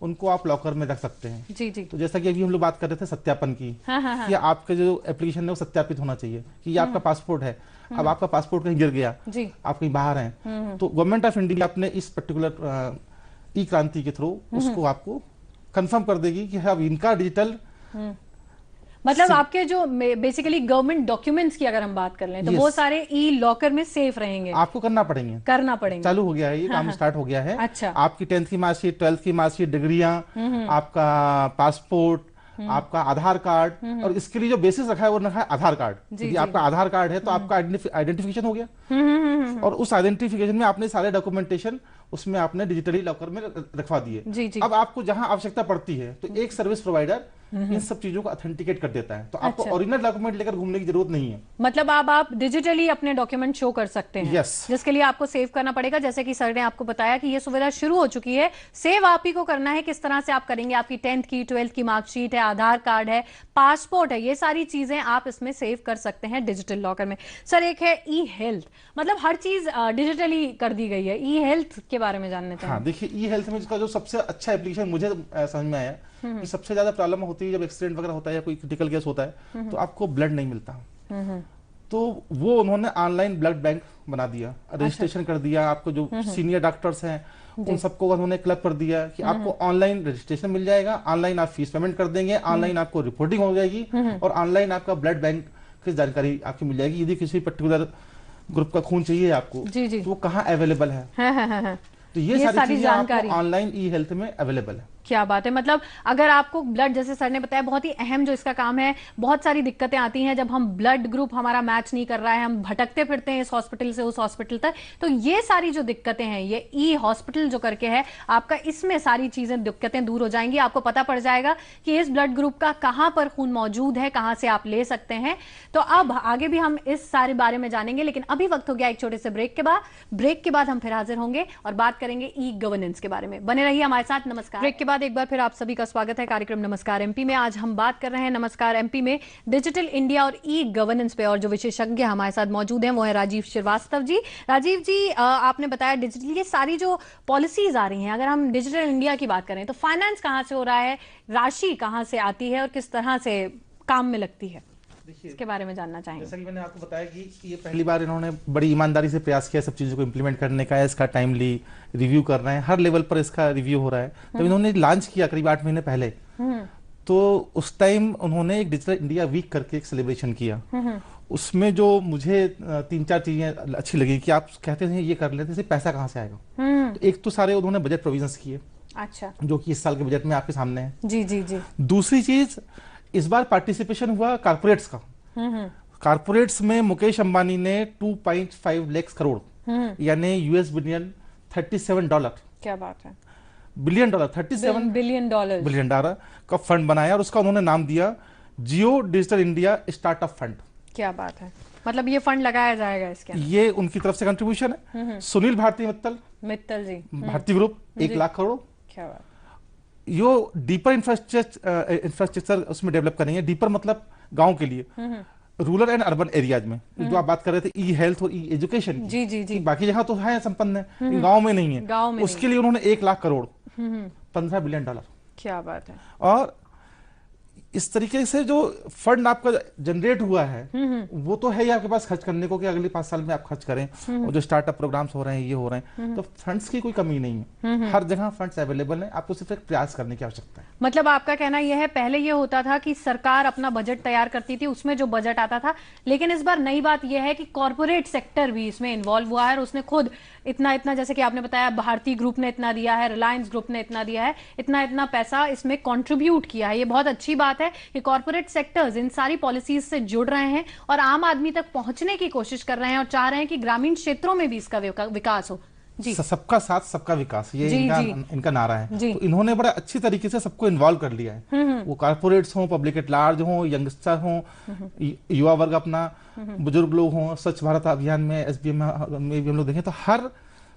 उनको आप लॉकर में रख सकते हैं। जी जी। तो जैसा कि अभी हम लोग बात कर रहे थे सत्यापन की, कि आपका जो एप्लीकेशन है वो सत्यापित होना चाहिए कि ये आपका पासपोर्ट है। अब आपका पासपोर्ट कहीं गिर गया जी, आप कहीं बाहर हैं, तो गवर्नमेंट ऑफ इंडिया अपने इस पर्टिकुलर ई क्रांति के थ्रू उसको आपको कंफर्म कर देगी कि अब इनका डिजिटल, मतलब आपके जो बेसिकली गवर्नमेंट डॉक्यूमेंट्स की अगर हम बात कर लें तो वो सारे ई लॉकर में सेफ रहेंगे। आपको करना पड़ेंगे, चालू हो गया है ये काम, स्टार्ट हो गया है। अच्छा, आपकी 10th की मार्कशीट, 12th की मार्कशीट, डिग्रियां, आपका पासपोर्ट, आपका आधार कार्ड, और इसके लिए जो बेसिस रखा है वो रखा है आधार कार्ड। यदि आपका आधार कार्ड है तो आपका आइडेंटिफिकेशन हो गया, और उस आइडेंटिफिकेशन में आपने सारे डॉक्यूमेंटेशन उसमें आपने डिजिटली लॉकर में रखवा दिए। अब आपको जहां आवश्यकता पड़ती है तो एक सर्विस प्रोवाइडर इन सब चीजों को ऑथेंटिकेट कर देता है। तो आपको ओरिजिनल डॉक्यूमेंट लेकर घूमने की जरूरत नहीं है। मतलब आप डिजिटली अपने डॉक्यूमेंट शो कर सकते हैं। जिसके लिए आपको सेव करना पड़ेगा, जैसे कि सर ने आपको बताया कि ये सुविधा शुरू हो चुकी है। सेव आप ही को करना है। किस तरह से आप करेंगे? आपकी 10th की 12th की मार्कशीट है, आधार कार्ड है, पासपोर्ट है, ये सारी चीजें आप इसमें सेव कर सकते हैं डिजिटल लॉकर में। सर एक है ई हेल्थ, मतलब हर चीज डिजिटली कर दी गई है। ई हेल्थ के बारे में जानना चाहिए। हाँ, देखिए ई हेल्थ में इसका जो सबसे अच्छा एप्लीकेशन मुझे समझ में आया कि सबसे ज्यादा प्रॉब्लम होती है जब एक्सीडेंट वगैरह होता है या कोई क्रिटिकल केस होता है तो आपको ब्लड नहीं मिलता। तो वो उन्होंने ऑनलाइन ब्लड बैंक बना दिया, रजिस्ट्रेशन कर दिया। आपको जो सीनियर डॉक्टर्स हैं उन सबको उन्होंने क्लब कर दिया कि आपको ऑनलाइन रजिस्ट्रेशन मिल जाएगा, ऑनलाइन आप फीस पेमेंट कर देंगे, ऑनलाइन आपको रिपोर्टिंग हो जाएगी और ऑनलाइन आपका ब्लड बैंक की जानकारी आपकी मिल जाएगी। यदि किसी पर्टिकुलर ग्रुप का खून चाहिए आपको तो वो कहाँ अवेलेबल है। तो ये सारी जानकारी ऑनलाइन ई हेल्थ में अवेलेबल है। क्या बात है। मतलब अगर आपको ब्लड, जैसे सर ने बताया, बहुत ही अहम जो इसका काम है, बहुत सारी दिक्कतें आती हैं जब हम ब्लड ग्रुप हमारा मैच नहीं कर रहा है, हम भटकते फिरते हैं इस हॉस्पिटल से उस हॉस्पिटल तक, तो ये सारी जो दिक्कतें हैं, ये ई हॉस्पिटल जो करके है आपका, इसमें सारी चीजें दिक्कतें दूर हो जाएंगी। आपको पता पड़ जाएगा कि इस ब्लड ग्रुप का कहां पर खून मौजूद है, कहां से आप ले सकते हैं। तो अब आगे भी हम इस सारे बारे में जानेंगे, लेकिन अभी वक्त हो गया एक छोटे से ब्रेक के बाद। ब्रेक के बाद हम फिर हाजिर होंगे और बात करेंगे ई गवर्नेंस के बारे में। बने रहिए हमारे साथ। नमस्कार। ब्रेक के बाद एक बार फिर आप सभी का स्वागत है कार्यक्रम नमस्कार एमपी में। आज हम बात कर रहे हैं नमस्कार एमपी में डिजिटल इंडिया और ई गवर्नेंस पे, और जो विशेषज्ञ हमारे साथ मौजूद हैं वो है राजीव श्रीवास्तव जी। राजीव जी, आपने बताया डिजिटल ये सारी जो पॉलिसीज आ रही हैं, अगर हम डिजिटल इंडिया की बात करें तो फाइनेंस कहां से हो रहा है, राशि कहां से आती है और किस तरह से काम में लगती है, इसके बारे में जानना चाहेंगे। जैसा कि मैंने आपको बताया कि ये पहली बार इन्होंने बड़ी ईमानदारी से प्रयास किया सब चीज़ों को इम्प्लीमेंट करने का। इसका टाइमली रिव्यू कर रहे हैं, हर लेवल पर इसका रिव्यू हो रहा है। तो इन्होंने लॉन्च किया करीब 8 महीने पहले, तो उस टाइम उन्होंने एक डिजिटल इंडिया वीक करके एक सेलिब्रेशन किया। उसमें जो मुझे 3-4 चीजें अच्छी लगी कि आप कहते थे ये कर लेते थे, पैसा कहाँ से आएगा। तो एक तो सारे उन्होंने बजट प्रोविजंस किए, अच्छा, जो कि इस साल के बजट में आपके सामने है। जी जी जी। दूसरी चीज, इस बार पार्टिसिपेशन हुआ कारपोरेट्स का। कारपोरेट्स में मुकेश अंबानी ने 2.5 लाख करोड़ यानी यूएस बिलियन $37, क्या बात है, बिलियन डॉलर, 37 बिलियन डॉलर का फंड बनाया और उसका उन्होंने नाम दिया जियो डिजिटल इंडिया स्टार्टअप फंड। क्या बात है। मतलब ये फंड लगाया जाएगा इसके अंदर, ये उनकी तरफ से कंट्रीब्यूशन है। सुनील भारती मित्तल जी, भारती ग्रुप 1 लाख करोड़। क्या बात। यो डीपर इंफ्रास्ट्रक्चर उसमें डेवलप करेंगे। डीपर मतलब गांव के लिए, रूरल एंड अर्बन एरियाज में। जो आप बात कर रहे थे ई हेल्थ और ई एजुकेशन, जी जी जी, बाकी जगह तो है संपन्न है, गांव में नहीं है। गांव में उसके लिए उन्होंने 1 लाख करोड़, $15 बिलियन। क्या बात है। और इस तरीके से जो फंड आपका जनरेट हुआ है वो तो है ही आपके पास खर्च करने को कि अगले 5 साल में आप खर्च करें। और जो स्टार्टअप प्रोग्राम्स हो रहे हैं, ये हो रहे हैं, तो फंड्स की कोई कमी नहीं है। हर जगह फंड्स अवेलेबल है, आपको सिर्फ एक प्रयास करने की आवश्यकता है। मतलब आपका कहना यह है, पहले ये होता था कि सरकार अपना बजट तैयार करती थी, उसमें जो बजट आता था, लेकिन इस बार नई बात यह है कि कॉर्पोरेट सेक्टर भी इसमें इन्वॉल्व हुआ है और उसने खुद इतना जैसे कि आपने बताया भारती ग्रुप ने इतना दिया है, रिलायंस ग्रुप ने इतना दिया है, इतना पैसा इसमें कंट्रीब्यूट किया है। ये बहुत अच्छी बात है कि कॉर्पोरेट सेक्टर्स इन सारी पॉलिसीज से जुड़ रहे हैं और आम आदमी तक पहुंचने की कोशिश कर रहे हैं और चाह रहे हैं कि ग्रामीण क्षेत्रों में भी इसका विकास हो। जी, सबका साथ सबका विकास, ये इनका नारा है। तो इन्होंने बड़ा अच्छी तरीके से सबको इन्वॉल्व कर लिया है। वो कॉर्पोरेट्स हो, पब्लिक एट लार्ज हो, यंगस्टर हो, युवा वर्ग अपना, बुजुर्ग लोग हो। स्वच्छ भारत अभियान में एसबीएम में भी हम लोग देखें तो हर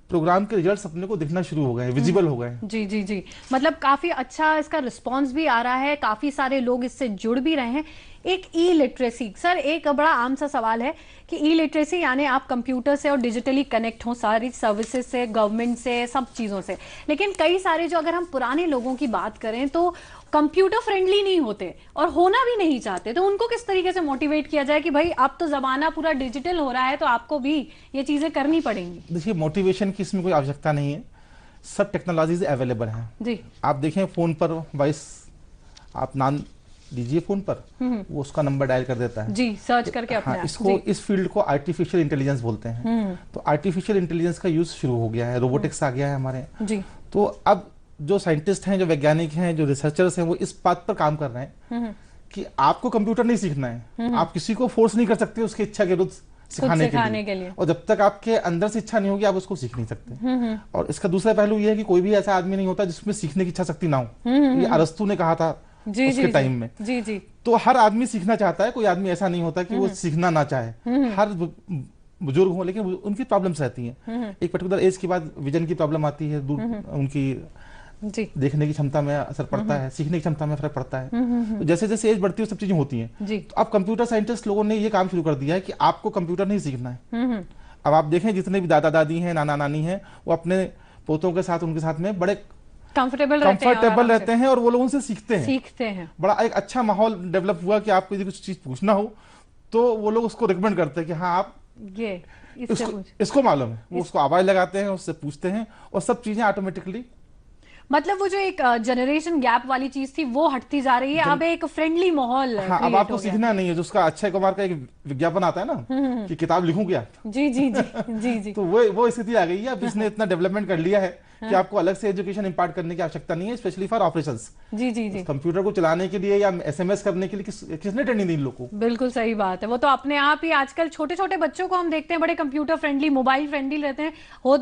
प्रोग्राम के रिजल्ट्स अपने को दिखना शुरू हो गए, विजिबल हो गए। जी जी जी, मतलब काफी अच्छा इसका रिस्पांस भी आ रहा है, काफी सारे लोग इससे जुड़ भी रहे हैं। एक ई लिटरेसी, सर एक बड़ा आम सा सवाल है कि ई लिटरेसी यानी आप कंप्यूटर से और डिजिटली कनेक्ट हो सारी सर्विसेज से, गवर्नमेंट से, सब चीज़ों से, लेकिन कई सारे जो अगर हम पुराने लोगों की बात करें तो कंप्यूटर फ्रेंडली नहीं होते और होना भी नहीं चाहते, तो उनको किस तरीके से मोटिवेट किया जाए कि भाई अब तो जमाना पूरा डिजिटल हो रहा है तो आपको भी ये चीज़ें करनी पड़ेंगी। देखिए, मोटिवेशन की इसमें कोई आवश्यकता नहीं है, सब टेक्नोलॉजीज अवेलेबल हैं। जी, आप देखें फोन पर वॉइस आप नाम दीजिए फोन पर, वो उसका नंबर डायल कर देता है। जी, सर्च करके अपने आप। इसको इस फील्ड को आर्टिफिशियल इंटेलिजेंस बोलते हैं। तो आर्टिफिशियल इंटेलिजेंस का यूज शुरू हो गया है, रोबोटिक्स आ गया है हमारे। जी, तो अब जो साइंटिस्ट हैं, जो वैज्ञानिक हैं, जो रिसर्चर्स हैं, वो इस बात पर काम कर रहे हैं कि आपको कंप्यूटर नहीं सीखना है, आप किसी को फोर्स नहीं कर सकते उसकी इच्छा के विरुद्ध सिखाने के लिए। और जब तक आपके अंदर से इच्छा नहीं होगी आप उसको सीख नहीं सकते। और इसका दूसरा पहलू यह है कि कोई भी ऐसा आदमी नहीं होता जिसमें सीखने की इच्छा शक्ति ना हो। ये अरस्तु ने कहा था उसके टाइम में। जी जी। तो हर आदमी सीखना चाहता है, कोई आदमी ऐसा नहीं होता कि वो सीखना ना चाहे। हर बुजुर्ग हो लेकिन उनकी प्रॉब्लम्स रहती हैं। एक पर्टिकुलर एज के बाद विजन की प्रॉब्लम आती है, उनकी जी। देखने की क्षमता में असर पड़ता है, सीखने की क्षमता में फर्क पड़ता है। तो जैसे जैसे एज बढ़ती है सब चीजें होती हैं। तो अब कंप्यूटर साइंटिस्ट लोगों ने ये काम शुरू कर दिया है कि आपको कंप्यूटर नहीं सीखना है। अब आप देखें जितने भी दादा दादी हैं, नाना नानी हैं, वो अपने पोतों के साथ, उनके साथ में बड़े कंफर्टेबल रहते हैं और वो लोग उनसे सीखते हैं। बड़ा एक अच्छा माहौल डेवलप हुआ कि आपको यदि कुछ चीज पूछना हो तो वो लोग उसको रिकमेंड करते हैं कि हाँ आप ये इसको मालूम है, वो उसको आवाज लगाते हैं, उससे पूछते हैं और सब चीजें ऑटोमेटिकली। मतलब वो जो एक जनरेशन गैप वाली चीज थी वो हटती जा रही है, अब एक फ्रेंडली माहौल। हाँ, अब आपको सीखना नहीं है। जो उसका अक्षय कुमार का एक विज्ञापन आता है ना कि किताब लिखूं क्या। जी जी जी जी जी। तो वो स्थिति आ गई है। अब इसने इतना डेवलपमेंट कर लिया है कि आपको अलग से एजुकेशन इंपार्ट करने की आवश्यकता नहीं है, स्पेशली फॉर ऑपरेशंस। जी जी जी। कंप्यूटर को चलाने के लिए या एसएमएस करने के लिए किसने ट्रेनिंग दी इन लोगों को? बिल्कुल सही बात है। वो तो अपने आप ही आजकल छोटे छोटे बच्चों को हम देखते हैं बड़े कंप्यूटर फ्रेंडली, मोबाइल फ्रेंडली रहते हैं।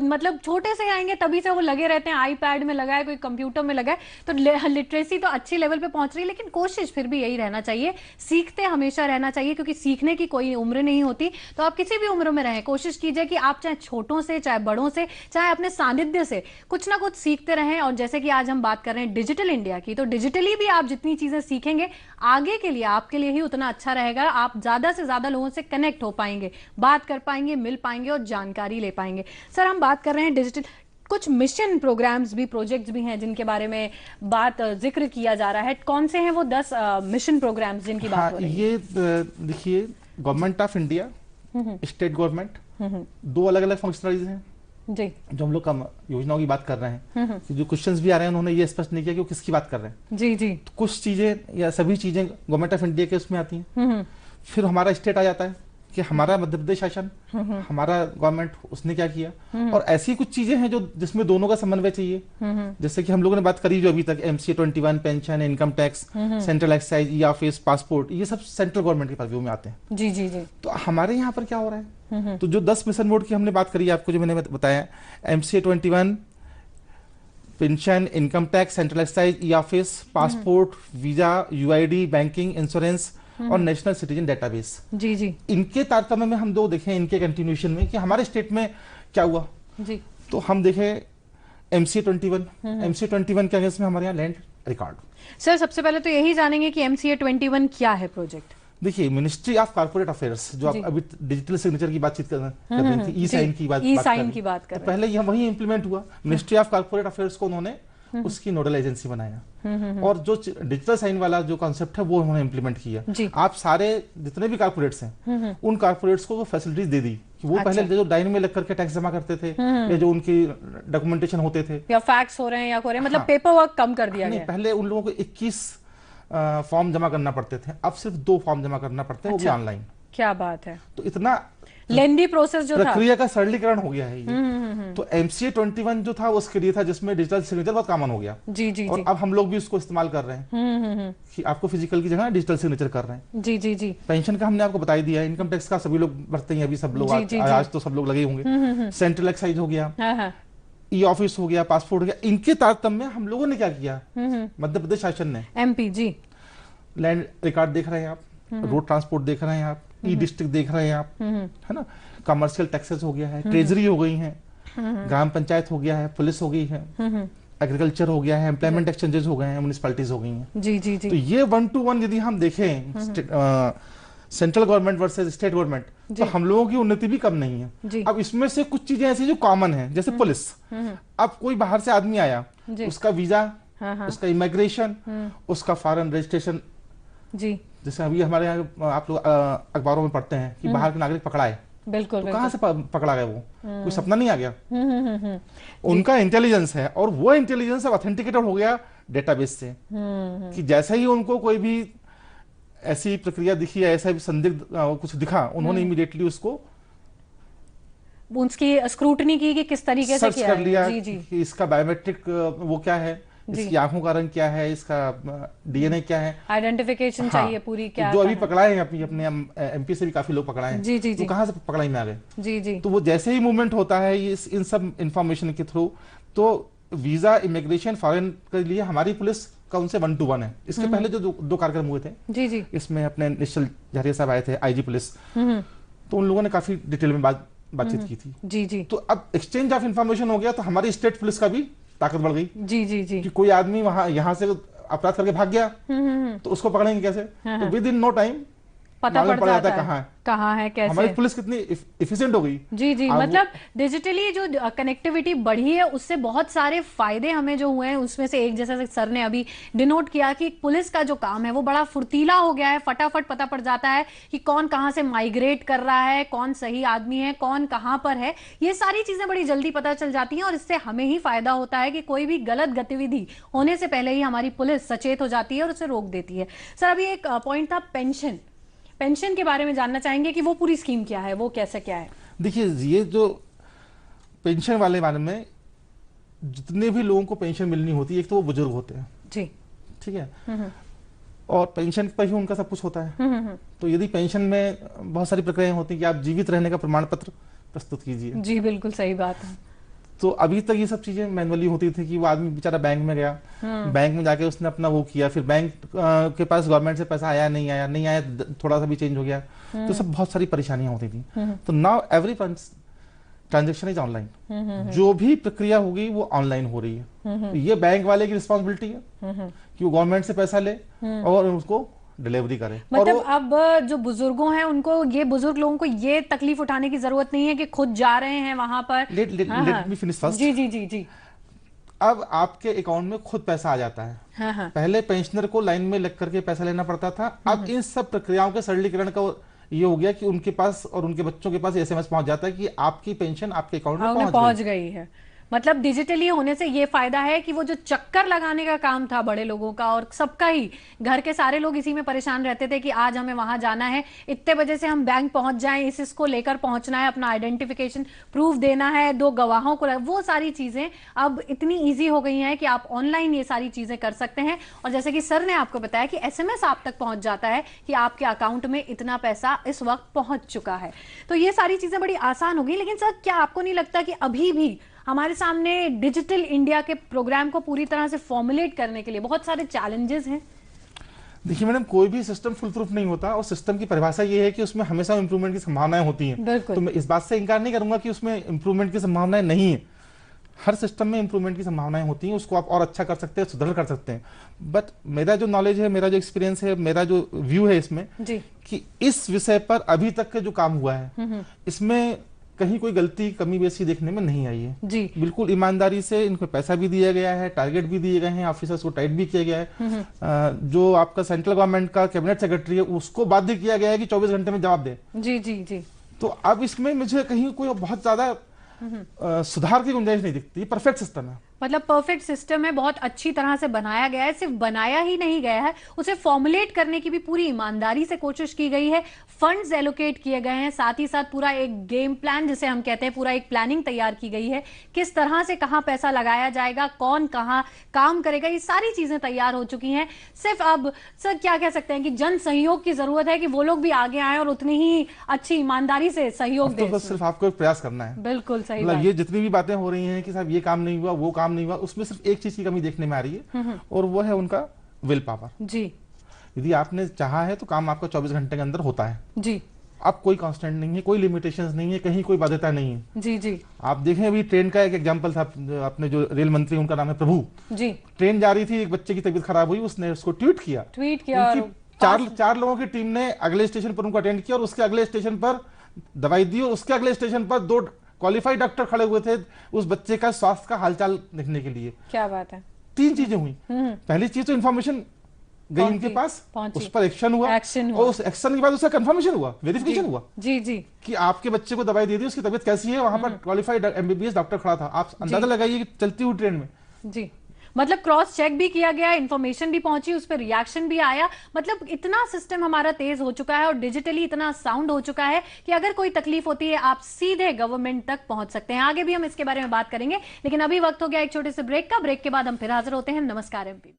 मतलब छोटे से आएंगे तभी से वो लगे रहते हैं, आईपैड में लगा है, कोई कंप्यूटर में लगा है। तो लिटरेसी तो अच्छे लेवल पे पहुंच रही है, लेकिन कोशिश फिर भी यही रहना चाहिए, सीखते हमेशा रहना चाहिए, क्योंकि सीखने की कोई उम्र नहीं होती। तो आप किसी भी उम्र में रहें, कोशिश कीजिए कि आप चाहे छोटों से, चाहे बड़ों से, चाहे अपने सानिध्य से कुछ ना कुछ सीखते रहें। और जैसे कि आज हम बात कर रहे हैं डिजिटल इंडिया की, तो डिजिटली भी आप जितनी चीजें सीखेंगे आगे के लिए आपके लिए ही उतना अच्छा रहेगा। आप ज्यादा से ज्यादा लोगों से कनेक्ट हो पाएंगे, बात कर पाएंगे, मिल पाएंगे और जानकारी ले पाएंगे। सर, हम बात कर रहे हैं डिजिटल, कुछ मिशन प्रोग्राम्स भी, प्रोजेक्ट्स भी हैं जिनके बारे में जिक्र किया जा रहा है। कौन से हैं वो 10 मिशन प्रोग्राम्स जिनकी बात हो रही है? ये देखिए, government of India, state government, दो अलग अलग फंक्शनरीज हैं जी, जो हम लोग योजनाओं की बात कर रहे हैं। जो क्वेश्चंस भी आ रहे हैं उन्होंने ये स्पष्ट नहीं किया कि वो किसकी बात कर रहे हैं। जी जी। तो कुछ चीजें या सभी चीजें गवर्नमेंट ऑफ इंडिया के उसमें आती हैं। फिर हमारा स्टेट आ जाता है कि हमारा मध्य प्रदेश शासन, हमारा गवर्नमेंट उसने क्या किया। और ऐसी कुछ चीजें हैं जो जिसमें दोनों का समन्वय चाहिए। जैसे कि हम लोगों ने बात करी जो अभी तक MCA 21, pension, income tax, central excise, e office, passport, ये सब सेंट्रल गवर्नमेंट के परव्यू में आते हैं। जी जी जी। तो हमारे यहाँ पर क्या हो रहा है, तो जो 10 मिशन मोड की हमने बात करी आपको, जो मैंने बताया, MCA 21, pension, income tax, central excise, e office, passport, visa, UID, banking, insurance और नेशनल सिटीजन डेटाबेस। जी जी। इनके तारतम्य में हम दो देखें, इनके कंटिन्यूएशन में कि हमारे स्टेट में क्या हुआ जी। तो हम देखें MCA 21 के अगेंस्ट में हमारे यहाँ लैंड रिकॉर्ड। सर, सबसे पहले तो यही जानेंगे कि MCA 21 क्या है प्रोजेक्ट। देखिए, मिनिस्ट्री ऑफ कॉर्पोरेट अफेयर्स, जो आप अभी डिजिटल सिग्नेचर की बातचीत कर रहे थे, ई साइन की बात कर रहे हैं, पहले यह वही इंप्लीमेंट हुआ। मिनिस्ट्री ऑफ कॉर्पोरेट अफेयर्स को उन्होंने उसकी नोडल एजेंसी बनाया और जो डिजिटल साइन वाला जो कॉन्सेप्ट है वो उन्होंने इंप्लीमेंट किया। आप सारे जितने भी कॉर्पोरेट्स हैं उन कॉर्पोरेट्स को वो फैसिलिटीज दे दी कि वो पहले जो लाइन में लग करके टैक्स जमा करते थे या जो उनकी डॉक्यूमेंटेशन होते थे या फैक्स हो रहे हैं या हो रहे हैं, मतलब पेपर वर्क कम कर दिया गया। पहले उन लोगों को 21 फॉर्म जमा करना पड़ते थे, अब सिर्फ 2 फॉर्म जमा करना पड़ते हैं, वो भी ऑनलाइन। क्या बात है। तो इतना लेंदी प्रोसेस जो था, प्रक्रिया का सरलीकरण हो गया है ये। तो MCA 21 जो था वो उसके लिए था जिसमें डिजिटल सिग्नेचर बहुत कॉमन हो गया। जी जी। और अब हम लोग भी उसको इस्तेमाल कर रहे हैं कि आपको फिजिकल की जगह डिजिटल सिग्नेचर कर रहे हैं। जी जी जी। पेंशन का हमने आपको बता ही दिया, इनकम टैक्स का सभी लोग भरते हैं, अभी सब लोग आज तो सब लोग लगे होंगे। सेंट्रल एक्साइज हो गया, ई ऑफिस हो गया, पासपोर्ट हो गया। इनके तारतम्य में हम लोगों ने क्या किया, मध्य प्रदेश शासन ने, MP जी, लैंड रिकॉर्ड देख रहे हैं आप, रोड ट्रांसपोर्ट देख रहे हैं आप, ई डिस्ट्रिक्ट देख रहे हैं आप, है ना, कमर्शियल टैक्सेस हो गया है, ट्रेजरी हो गई है, ग्राम पंचायत हो गया है, पुलिस हो गई है, एग्रीकल्चर हो गया है, एम्प्लॉयमेंट एक्सचेंजेस हो गए हैं, म्युनिसिपैलिटीज हो गई हैं। जी जी जी। तो ये 1 to 1 यदि हम देखें central government versus state government, तो हम लोगों की उन्नति भी कम नहीं है। अब इसमें से कुछ चीजें ऐसी जो कॉमन है, जैसे पुलिस, अब कोई बाहर से आदमी आया, उसका वीजा, उसका इमिग्रेशन, उसका फॉरेन रजिस्ट्रेशन, जी, जैसे अभी हमारे यहाँ आप लोग अखबारों में पढ़ते हैं कि बाहर के नागरिक पकड़ाए, बिल्कुल, तो कहाँ से पकड़ा गया वो, कोई सपना नहीं आ गया। उनका इंटेलिजेंस है और वो इंटेलिजेंस अब ऑथेंटिकेटेड हो गया डेटाबेस से, कि जैसे ही उनको कोई भी ऐसी प्रक्रिया दिखी या ऐसा भी संदिग्ध कुछ दिखा, उन्होंने इमीडिएटली उसको उसकी स्क्रूटनी की कि किस तरीके से किया, कर लिया कि इसका बायोमेट्रिक वो क्या है, इसकी आंखों का रंग क्या है, इसका DNA क्या है, आइडेंटिफिकेशन चाहिए पूरी, क्या जो अभी पकड़ाए हैं अपने MP से भी काफी लोग पकड़ाए हैं। जी जी जी। तो कहाँ से पकड़ाई में आ गए। जी जी। तो वो जैसे ही मूवमेंट होता है इन सब इंफॉर्मेशन के थ्रू, तो वीजा, इमिग्रेशन, फॉरेन के लिए हमारी पुलिस का उनसे 1 to 1 है। इसके पहले जो दो कार्यक्रम हुए थे जी जी, इसमें अपने निश्चल झारिया साहब आए थे, आईजी पुलिस, तो उन लोगों ने काफी डिटेल में बातचीत की थी। जी जी, तो अब एक्सचेंज ऑफ इंफॉर्मेशन हो गया, तो हमारी स्टेट पुलिस का भी ताकत बढ़ गई। जी जी जी, कि कोई आदमी वहां यहाँ से अपराध करके भाग गया तो उसको पकड़ेंगे कैसे, तो विद इन नो टाइम पता पड़ जाता है कहाँ है कैसे। हमारी पुलिस कितनी इफिशिएंट हो गई। जी जी, मतलब डिजिटली जो कनेक्टिविटी बढ़ी है उससे बहुत सारे फायदे हमें जो हुए हैं, उसमें से एक जैसा सर ने अभी डिनोट किया कि पुलिस का जो काम है वो बड़ा फुर्तीला हो गया है, फटाफट पता पड़ जाता है कि कौन कहाँ से माइग्रेट कर रहा है, कौन सही आदमी है, कौन कहाँ पर है, ये सारी चीजें बड़ी जल्दी पता चल जाती हैं और इससे हमें ही फायदा होता है कि कोई भी गलत गतिविधि होने से पहले ही हमारी पुलिस सचेत हो जाती है और उसे रोक देती है। सर अभी एक पॉइंट था पेंशन के बारे में जानना चाहेंगे कि वो पूरी स्कीम क्या है, वो कैसे क्या है? देखिए, ये जो पेंशन वाले बारे में जितने भी लोगों को पेंशन मिलनी होती है, एक तो वो बुजुर्ग होते हैं जी, ठीक है, और पेंशन पर ही उनका सब कुछ होता है। तो यदि पेंशन में बहुत सारी प्रक्रियाएं होती हैं कि आप जीवित रहने का प्रमाण पत्र प्रस्तुत कीजिए। जी बिल्कुल सही बात है। तो अभी तक ये सब चीजें मैनुअली होती थी कि वो आदमी बेचारा बैंक में गया, बैंक में जाके उसने अपना वो किया, फिर बैंक के पास गवर्नमेंट से पैसा आया नहीं आया, थोड़ा सा भी चेंज हो गया, तो सब बहुत सारी परेशानियां होती थी। तो now every transaction is online, जो भी प्रक्रिया होगी वो ऑनलाइन हो रही है। तो ये बैंक वाले की रिस्पॉन्सिबिलिटी है कि वो गवर्नमेंट से पैसा ले और उसको डिलीवरी करे। मतलब अब जो बुजुर्गों हैं उनको, ये बुजुर्ग लोगों को ये तकलीफ उठाने की जरूरत नहीं है कि खुद जा रहे हैं वहां पर। Let me finish first. जी जी जी जी, अब आपके अकाउंट में खुद पैसा आ जाता है। हाँ। पहले पेंशनर को लाइन में लग करके पैसा लेना पड़ता था। अब इन सब प्रक्रियाओं के सरलीकरण का ये हो गया कि उनके पास और उनके बच्चों के पास SMS पहुंच जाता है कि आपकी पेंशन आपके अकाउंट में पहुंच गई है। मतलब डिजिटली होने से ये फायदा है कि वो जो चक्कर लगाने का काम था बड़े लोगों का और सबका ही, घर के सारे लोग इसी में परेशान रहते थे कि आज हमें वहां जाना है, इतने बजे से हम बैंक पहुंच जाएं, इसको लेकर पहुंचना है, अपना आइडेंटिफिकेशन प्रूफ देना है, 2 गवाहों को, वो सारी चीजें अब इतनी ईजी हो गई हैं कि आप ऑनलाइन ये सारी चीजें कर सकते हैं। और जैसे कि सर ने आपको बताया कि SMS आप तक पहुंच जाता है कि आपके अकाउंट में इतना पैसा इस वक्त पहुंच चुका है। तो ये सारी चीजें बड़ी आसान हो गई। लेकिन सर क्या आपको नहीं लगता कि अभी भी हमारे सामने डिजिटल इंडिया के प्रोग्राम को पूरी तरह से फॉर्मुलेट करने के लिए बहुत सारे चैलेंजेस हैं? देखिए मैडम, कोई भी सिस्टम फुल प्रूफ नहीं होता और सिस्टम की परिभाषा ये है कि उसमें हमेशा इंप्रूवमेंट की संभावनाएं होती हैं। तो मैं इस बात से इनकार नहीं करूंगा कि उसमें इंप्रूवमेंट की संभावनाएं नहीं है। हर सिस्टम में इंप्रूवमेंट की संभावनाएं होती हैं, उसको आप और अच्छा कर सकते हैं, सुधार कर सकते हैं। बट मेरा जो नॉलेज है, मेरा जो एक्सपीरियंस है, मेरा जो व्यू है इसमें जी, कि इस विषय पर अभी तक का जो काम हुआ है इसमें कहीं कोई गलती कमी बेसी देखने में नहीं आई है जी। बिल्कुल ईमानदारी से इनको पैसा भी दिया गया है, टारगेट भी दिए गए हैं, ऑफिसर्स को टाइट भी किया गया है। जो आपका सेंट्रल गवर्नमेंट का कैबिनेट सेक्रेटरी है उसको बाध्य किया गया है कि 24 घंटे में जवाब दे। जी जी जी। तो अब इसमें मुझे कहीं कोई बहुत ज्यादा सुधार की गुंजाइश नहीं दिखती। परफेक्ट सिस्टम है, मतलब परफेक्ट सिस्टम है, बहुत अच्छी तरह से बनाया गया है। सिर्फ बनाया ही नहीं गया है, उसे फॉर्मुलेट करने की भी पूरी ईमानदारी से कोशिश की गई है। फंड्स एलोकेट किए गए हैं, साथ ही साथ पूरा एक गेम प्लान जिसे हम कहते हैं, पूरा एक प्लानिंग तैयार की गई है, किस तरह से कहां पैसा लगाया जाएगा, कौन कहां काम करेगा, ये सारी चीजें तैयार हो चुकी हैं। सिर्फ अब सर क्या कह सकते हैं कि जन सहयोग की जरूरत है कि वो लोग भी आगे आए और उतनी ही अच्छी ईमानदारी से सहयोग दें। सिर्फ आपको एक प्रयास करना है। बिल्कुल सही। ये जितनी भी बातें हो रही हैं कि साहब ये काम नहीं हुआ, वो काम नहीं हुआ, उसमें सिर्फ एक चीज की कमी देखने में आ रही है और वो है उनका विल पावर जी। यदि आपने चाहा है तो काम आपका 24 घंटे के अंदर होता है जी। अब कोई कांस्टेंट नहीं है, कोई लिमिटेशंस नहीं है, कहीं कोई बाध्यता नहीं है जी जी। आप देखें अभी ट्रेन का एक एग्जांपल था, अपने जो रेल मंत्री उनका नाम है प्रभु जी। ट्रेन जा रही थी, एक बच्चे की तबीयत खराब हुई, उसने उसको ट्वीट किया। चार लोगों की टीम ने अगले स्टेशन पर उनको अटेंड किया और उसके अगले स्टेशन पर दवाई दी और उसके अगले स्टेशन पर 2 क्वालिफाइड डॉक्टर खड़े हुए थे उस बच्चे का स्वास्थ्य का हालचाल देखने के लिए। क्या बात है। 3 चीजें हुई। पहली चीज तो इन्फॉर्मेशन गई उनके पास, उस पर एक्शन हुआ और उस एक्शन के बाद उसका कंफर्मेशन हुआ, वेरिफिकेशन हुआ जी जी कि आपके बच्चे को दवाई दे दी, उसकी तबीयत कैसी है। वहां पर क्वालिफाइड MBBS डॉक्टर खड़ा था। आप अंदाजा लगाइए कि चलती हुई ट्रेन में जी, मतलब क्रॉस चेक भी किया गया, इंफॉर्मेशन भी पहुंची, उस पर रिएक्शन भी आया। मतलब इतना सिस्टम हमारा तेज हो चुका है और डिजिटली इतना साउंड हो चुका है कि अगर कोई तकलीफ होती है आप सीधे गवर्नमेंट तक पहुंच सकते हैं। आगे भी हम इसके बारे में बात करेंगे, लेकिन अभी वक्त हो गया एक छोटे से ब्रेक का। ब्रेक के बाद हम फिर हाजिर होते हैं। नमस्कार MP।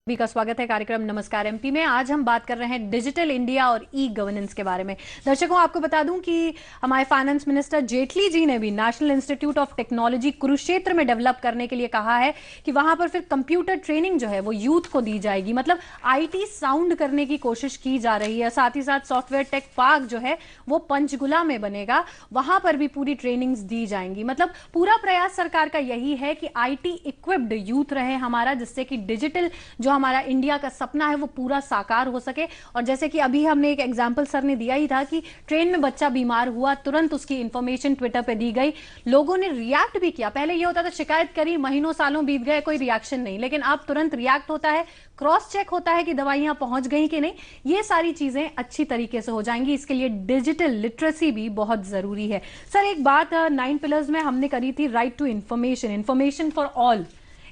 सभी का स्वागत है कार्यक्रम नमस्कार एमपी में। आज हम बात कर रहे हैं डिजिटल इंडिया और ई गवर्नेंस के बारे में। दर्शकों, आपको बता दूं कि हमारे फाइनेंस मिनिस्टर जेटली जी ने भी national institute of technology Kurukshetra में डेवलप करने के लिए कहा है कि वहां पर फिर कंप्यूटर ट्रेनिंग जो है वो यूथ को दी जाएगी। मतलब आईटी साउंड करने की कोशिश की जा रही है। साथ ही साथ सॉफ्टवेयर टेक पार्क जो है वो पंचकुला में बनेगा, वहां पर भी पूरी ट्रेनिंग्स दी जाएंगी। मतलब पूरा प्रयास सरकार का यही है कि आईटी इक्विप्ड यूथ रहे हमारा, जिससे कि डिजिटल जो हमारा इंडिया का सपना है वो पूरा साकार हो सके। और जैसे कि अभी हमने एक एग्जांपल सर ने दिया ही था कि ट्रेन में बच्चा बीमार हुआ, तुरंत उसकी इंफॉर्मेशन ट्विटर पे दी गई, लोगों ने रिएक्ट भी किया। पहले ये होता था शिकायत करी, महीनों सालों बीत गए, कोई रिएक्शन नहीं, लेकिन अब तुरंत रिएक्ट होता है, क्रॉस चेक होता है कि दवाइयां पहुंच गई कि नहीं। ये सारी चीजें अच्छी तरीके से हो जाएंगी। इसके लिए डिजिटल लिटरेसी भी बहुत जरूरी है। सर, एक बात 9 पिलर्स में हमने करी थी, right to information, information for all.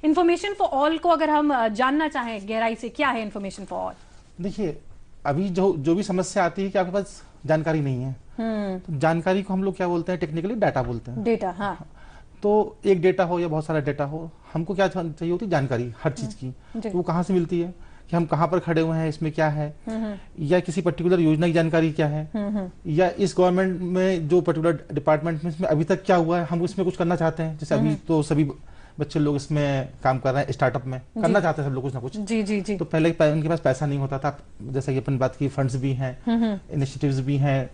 Information for all को अगर हम जानना चाहें गहराई से, क्या है इंफॉर्मेशन फॉर ऑल? देखिए, अभी जो भी समस्या आती है कि आपके पास जानकारी नहीं है, तो जानकारी को हम लोग क्या बोलते हैं, टेक्निकली डाटा बोलते हैं। डेटा, हाँ। तो एक डेटा हो या बहुत सारा डेटा हो, हमको क्या चाहिए होती है, जानकारी हर चीज की। तो वो कहाँ से मिलती है कि हम कहाँ पर खड़े हुए हैं, इसमें क्या है, या किसी पर्टिकुलर योजना की जानकारी क्या है, या इस गवर्नमेंट में जो पर्टिकुलर डिपार्टमेंट में इसमें अभी तक क्या हुआ है, हम उसमें कुछ करना चाहते हैं। जैसे अभी तो सभी बच्चे लोग इसमें काम कर रहे हैं, स्टार्टअप में करना चाहते हैं सब लोग कुछ ना कुछ। जी जी जी। तो पहले उनके पास पैसा नहीं होता था, जैसा कि अपन बात की, फंड्स भी हैं, इनिशिएटिव्स भी हैं,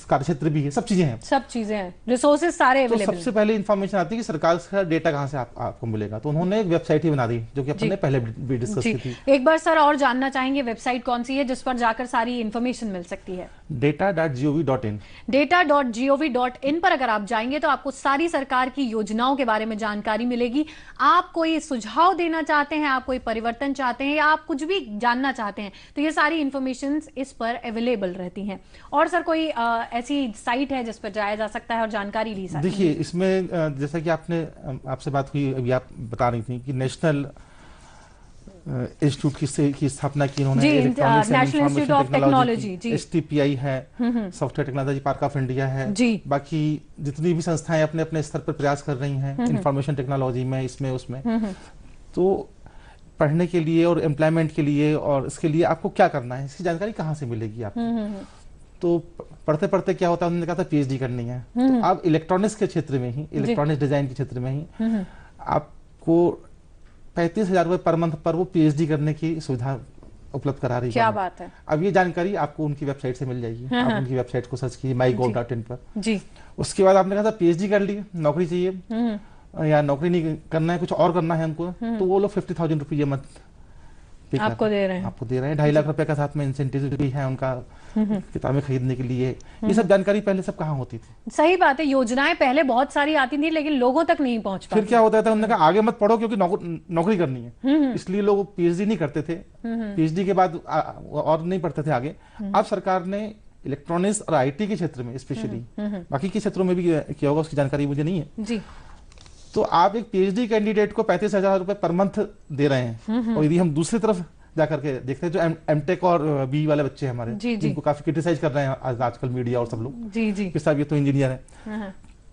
कार्यक्षेत्र भी है, सब चीजें हैं, सब चीजें हैं, रिसोर्सेज सारे तो अवेलेबल। सबसे पहले इन्फॉर्मेशन आती है कि सरकार का डेटा कहाँ से आपको मिलेगा। तो उन्होंने एक वेबसाइट ही बना दी, जो कि अपन ने पहले भी डिस्कस की थी। एक बार सर और जानना चाहेंगे वेबसाइट कौन सी है जिस पर जाकर सारी इन्फॉर्मेशन मिल सकती है? data.gov.in। data.gov.in पर अगर आप जाएंगे तो आपको सारी सरकार की योजनाओं के बारे में जानकारी मिलेगी। आप कोई सुझाव देना चाहते हैं, आप कोई परिवर्तन चाहते हैं, या आप कुछ भी जानना चाहते हैं, तो ये सारी इन्फॉर्मेशन इस पर अवेलेबल रहती हैं। और सर कोई ऐसी साइट है जिस पर जाया जा सकता है और जानकारी ली सकती है? देखिए, इसमें जैसा कि आपसे बात हुई, अभी आप बता रही थी कि नेशनल इंस्टीट्यूट की स्थापना की उन्होंने, national institute of technology, STPI है, software technology park of India है, बाकी जितनी भी संस्थाएं अपने अपने स्तर पर प्रयास कर रही हैं इंफॉर्मेशन टेक्नोलॉजी में, इसमें उसमें। तो पढ़ने के लिए और एम्प्लॉयमेंट के लिए और इसके लिए आपको क्या करना है, इसकी जानकारी कहाँ से मिलेगी आपको? तो पढ़ते पढ़ते क्या होता है, उन्होंने कहा था PhD करनी है, तो आप इलेक्ट्रॉनिक्स के क्षेत्र में ही, इलेक्ट्रॉनिक्स डिजाइन के क्षेत्र में ही आपको 35,000 रुपए पर मंथ पर वो PhD करने की सुविधा उपलब्ध करा रही है। क्या बात है। अब ये जानकारी आपको उनकी वेबसाइट से मिल जाएगी। आप उनकी वेबसाइट को सर्च कीजिए mygov.in पर जी। उसके बाद आपने कहा था PhD कर ली, नौकरी चाहिए या नौकरी नहीं करना है, कुछ और करना है हमको, तो वो लोग 50,000 रुपये मंथ आपको दे रहे हैं। 2.5 लाख रुपए का साथ में इंसेंटिव भी है उनका किताबें खरीदने के लिए। ये सब जानकारी पहले सब कहाँ होती थी? सही बात है, योजनाएं पहले बहुत सारी आती थी लेकिन लोगों तक नहीं पहुंच पाती। फिर क्या होता था, उन्होंने कहा आगे मत पढ़ो क्योंकि नौकरी करनी है, इसलिए लोग PhD नहीं करते थे। PhD के बाद और नहीं पढ़ते थे आगे। अब सरकार ने इलेक्ट्रॉनिक्स और IT के क्षेत्र में स्पेशली, बाकी के क्षेत्रों में भी किया होगा, उसकी जानकारी मुझे नहीं है जी। तो आप एक PhD कैंडिडेट को 35,000 रुपए पर मंथ दे रहे हैं। और यदि हम दूसरी तरफ जाकर के देखते हैं, जो MTech और BE वाले बच्चे हमारे, जिनको काफी क्रिटिसाइज कर रहे हैं आजकल मीडिया और सब लोग, कि साहब ये तो इंजीनियर है,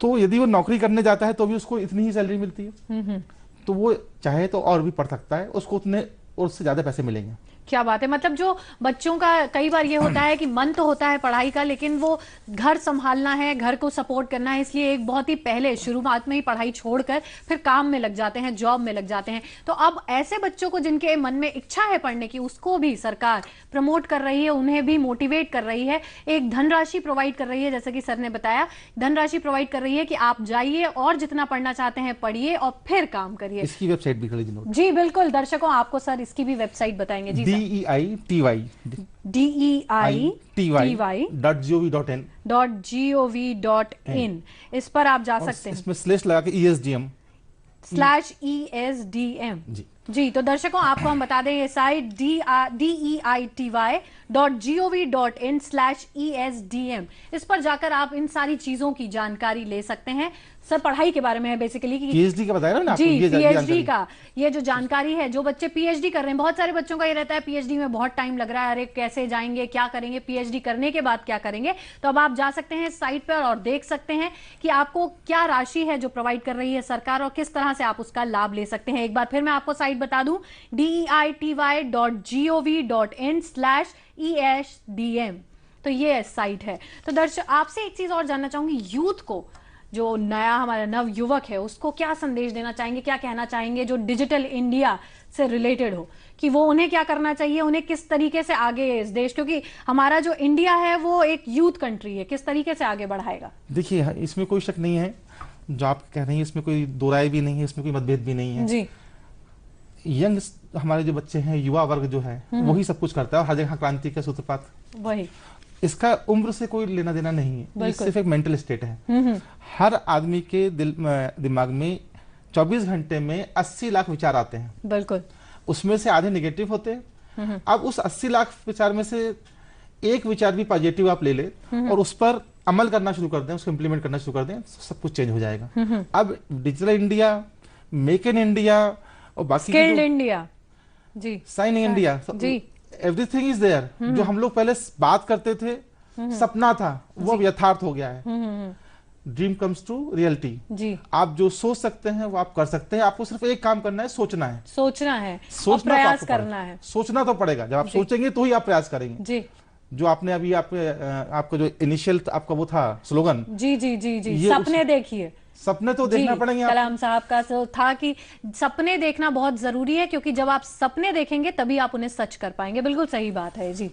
तो यदि वो नौकरी करने जाता है तो भी उसको इतनी ही सैलरी मिलती है। तो वो चाहे तो और भी पढ़ सकता है, उसको उतने और उससे ज्यादा पैसे मिलेंगे। क्या बात है। मतलब जो बच्चों का कई बार ये होता है कि मन तो होता है पढ़ाई का, लेकिन वो घर संभालना है, घर को सपोर्ट करना है, इसलिए एक बहुत ही पहले शुरुआत में ही पढ़ाई छोड़कर फिर काम में लग जाते हैं, जॉब में लग जाते हैं। तो अब ऐसे बच्चों को जिनके मन में इच्छा है पढ़ने की, उसको भी सरकार प्रमोट कर रही है, उन्हें भी मोटिवेट कर रही है, एक धनराशि प्रोवाइड कर रही है। जैसे कि सर ने बताया, धनराशि प्रोवाइड कर रही है कि आप जाइए और जितना पढ़ना चाहते हैं पढ़िए और फिर काम करिए। इसकी वेबसाइट भी खरीद लो। जी बिल्कुल, दर्शकों आपको सर इसकी भी वेबसाइट बताएंगे। जी, DEITY.gov.in इस पर आप जा सकते हैं। इसमें स्लैश लगा के ESDM जी। तो दर्शकों आपको हम बता दें, ये साइट DEITY.gov.in/ESDM, इस पर जाकर आप इन सारी चीजों की जानकारी ले सकते हैं। सर पढ़ाई के बारे में है बेसिकली कि PhD का बताया ना आपको, जी, PhD का ये जो जानकारी है, जो बच्चे PhD कर रहे हैं, बहुत सारे बच्चों का ये रहता है PhD में बहुत टाइम लग रहा है, अरे कैसे जाएंगे, क्या करेंगे, PhD करने के बाद क्या करेंगे। तो अब आप जा सकते हैं साइट पर और देख सकते हैं कि आपको क्या राशि है जो प्रोवाइड कर रही है सरकार और किस तरह से आप उसका लाभ ले सकते हैं। एक बार फिर मैं आपको साइट वेबसाइट बता दूं, DEITY.gov.in/ESDM। तो ये साइट है। तो दर्शक, आपसे एक चीज और जानना चाहूंगी, यूथ को, जो नया हमारा नव युवक है, उसको क्या संदेश देना चाहेंगे, क्या कहना चाहेंगे जो डिजिटल इंडिया से रिलेटेड हो, कि वो उन्हें क्या करना चाहिए, उन्हें किस तरीके से आगे इस देश, क्योंकि हमारा जो इंडिया है वो एक यूथ कंट्री है, किस तरीके से आगे बढ़ाएगा? देखिए, इसमें कोई शक नहीं है, जो आप कह रही हैं इसमें कोई दो राय भी नहीं है, इसमें कोई मतभेद भी नहीं है जी। यंग हमारे जो बच्चे हैं, युवा वर्ग जो है, वही सब कुछ करता है और हर जगह क्रांति का सूत्रपात वही। इसका उम्र से कोई लेना देना नहीं है, ये सिर्फ एक मेंटल स्टेट है। हर आदमी के दिमाग में 24 घंटे में 80 लाख विचार आते हैं। बिल्कुल। उसमें से आधे नेगेटिव होते हैं। अब उस 80 लाख विचार में से एक विचार भी पॉजिटिव आप ले ले और उस पर अमल करना शुरू कर दें, उसको इंप्लीमेंट करना शुरू कर दें, सब कुछ चेंज हो जाएगा। अब digital India, make in India और बाकी स्किल्ड इंडिया जी, साइन इंडिया जी, एवरीथिंग इज देयर। जो हम लोग पहले बात करते थे, सपना था, वो अब यथार्थ हो गया है। ड्रीम कम्स टू रियलिटी जी। आप जो सोच सकते हैं वो आप कर सकते हैं, आपको सिर्फ एक काम करना है, सोचना है, सोचना, प्रयास करना है। सोचना तो पड़ेगा, जब आप सोचेंगे तो ही आप प्रयास करेंगे जी। जो आपने अभी आपका जो इनिशियल आपका वो था स्लोगन, जी जी जी जी, सपने देखिए, सपने तो देखना पड़ेंगे। कलाम साहब का था कि सपने देखना बहुत जरूरी है, क्योंकि जब आप सपने देखेंगे तभी आप उन्हें सच कर पाएंगे। बिल्कुल सही बात है जी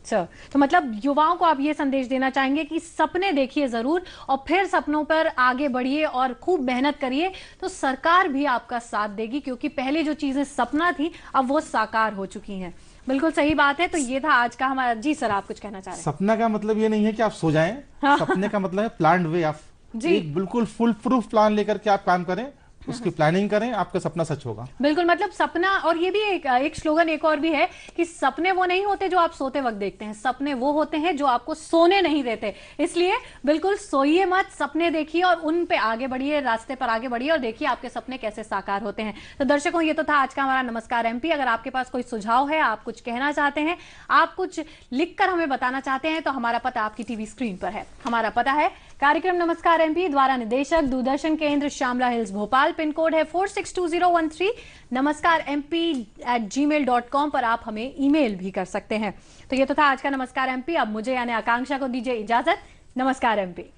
सर। तो मतलब युवाओं को आप ये संदेश देना चाहेंगे कि सपने देखिए जरूर और फिर सपनों पर आगे बढ़िए और खूब मेहनत करिए, तो सरकार भी आपका साथ देगी, क्योंकि पहले जो चीजें सपना थी अब वो साकार हो चुकी हैं। बिल्कुल सही बात है। तो ये था आज का हमारा। जी सर, आप कुछ कहना चाह रहे हैं? सपना का मतलब ये नहीं है कि आप सो जाएं। सपने का मतलब है प्लान्ड वे ऑफ, एक बिल्कुल फुल प्रूफ प्लान लेकर के आप काम करें, उसकी प्लानिंग करें, आपका सपना सच होगा। बिल्कुल, मतलब सपना, और ये भी एक स्लोगन एक और भी है कि सपने वो नहीं होते जो आप सोते वक्त देखते हैं, सपने वो होते हैं जो आपको सोने नहीं देते। इसलिए बिल्कुल सोइए मत, सपने देखिए और उन पे आगे बढ़िए, रास्ते पर आगे बढ़िए और देखिए आपके सपने कैसे साकार होते हैं। तो दर्शकों, ये तो था आज का हमारा नमस्कार एमपी। अगर आपके पास कोई सुझाव है, आप कुछ कहना चाहते हैं, आप कुछ लिखकर हमें बताना चाहते हैं, तो हमारा पता आपकी टीवी स्क्रीन पर है। हमारा पता है कार्यक्रम नमस्कार एमपी, द्वारा निदेशक दूरदर्शन केंद्र Shyamala hills Bhopal, pin code है 462013। नमस्कार mp@gmail.com पर आप हमें ईमेल भी कर सकते हैं। तो ये तो था आज का नमस्कार एमपी। अब मुझे यानी आकांक्षा को दीजिए इजाजत। नमस्कार एमपी।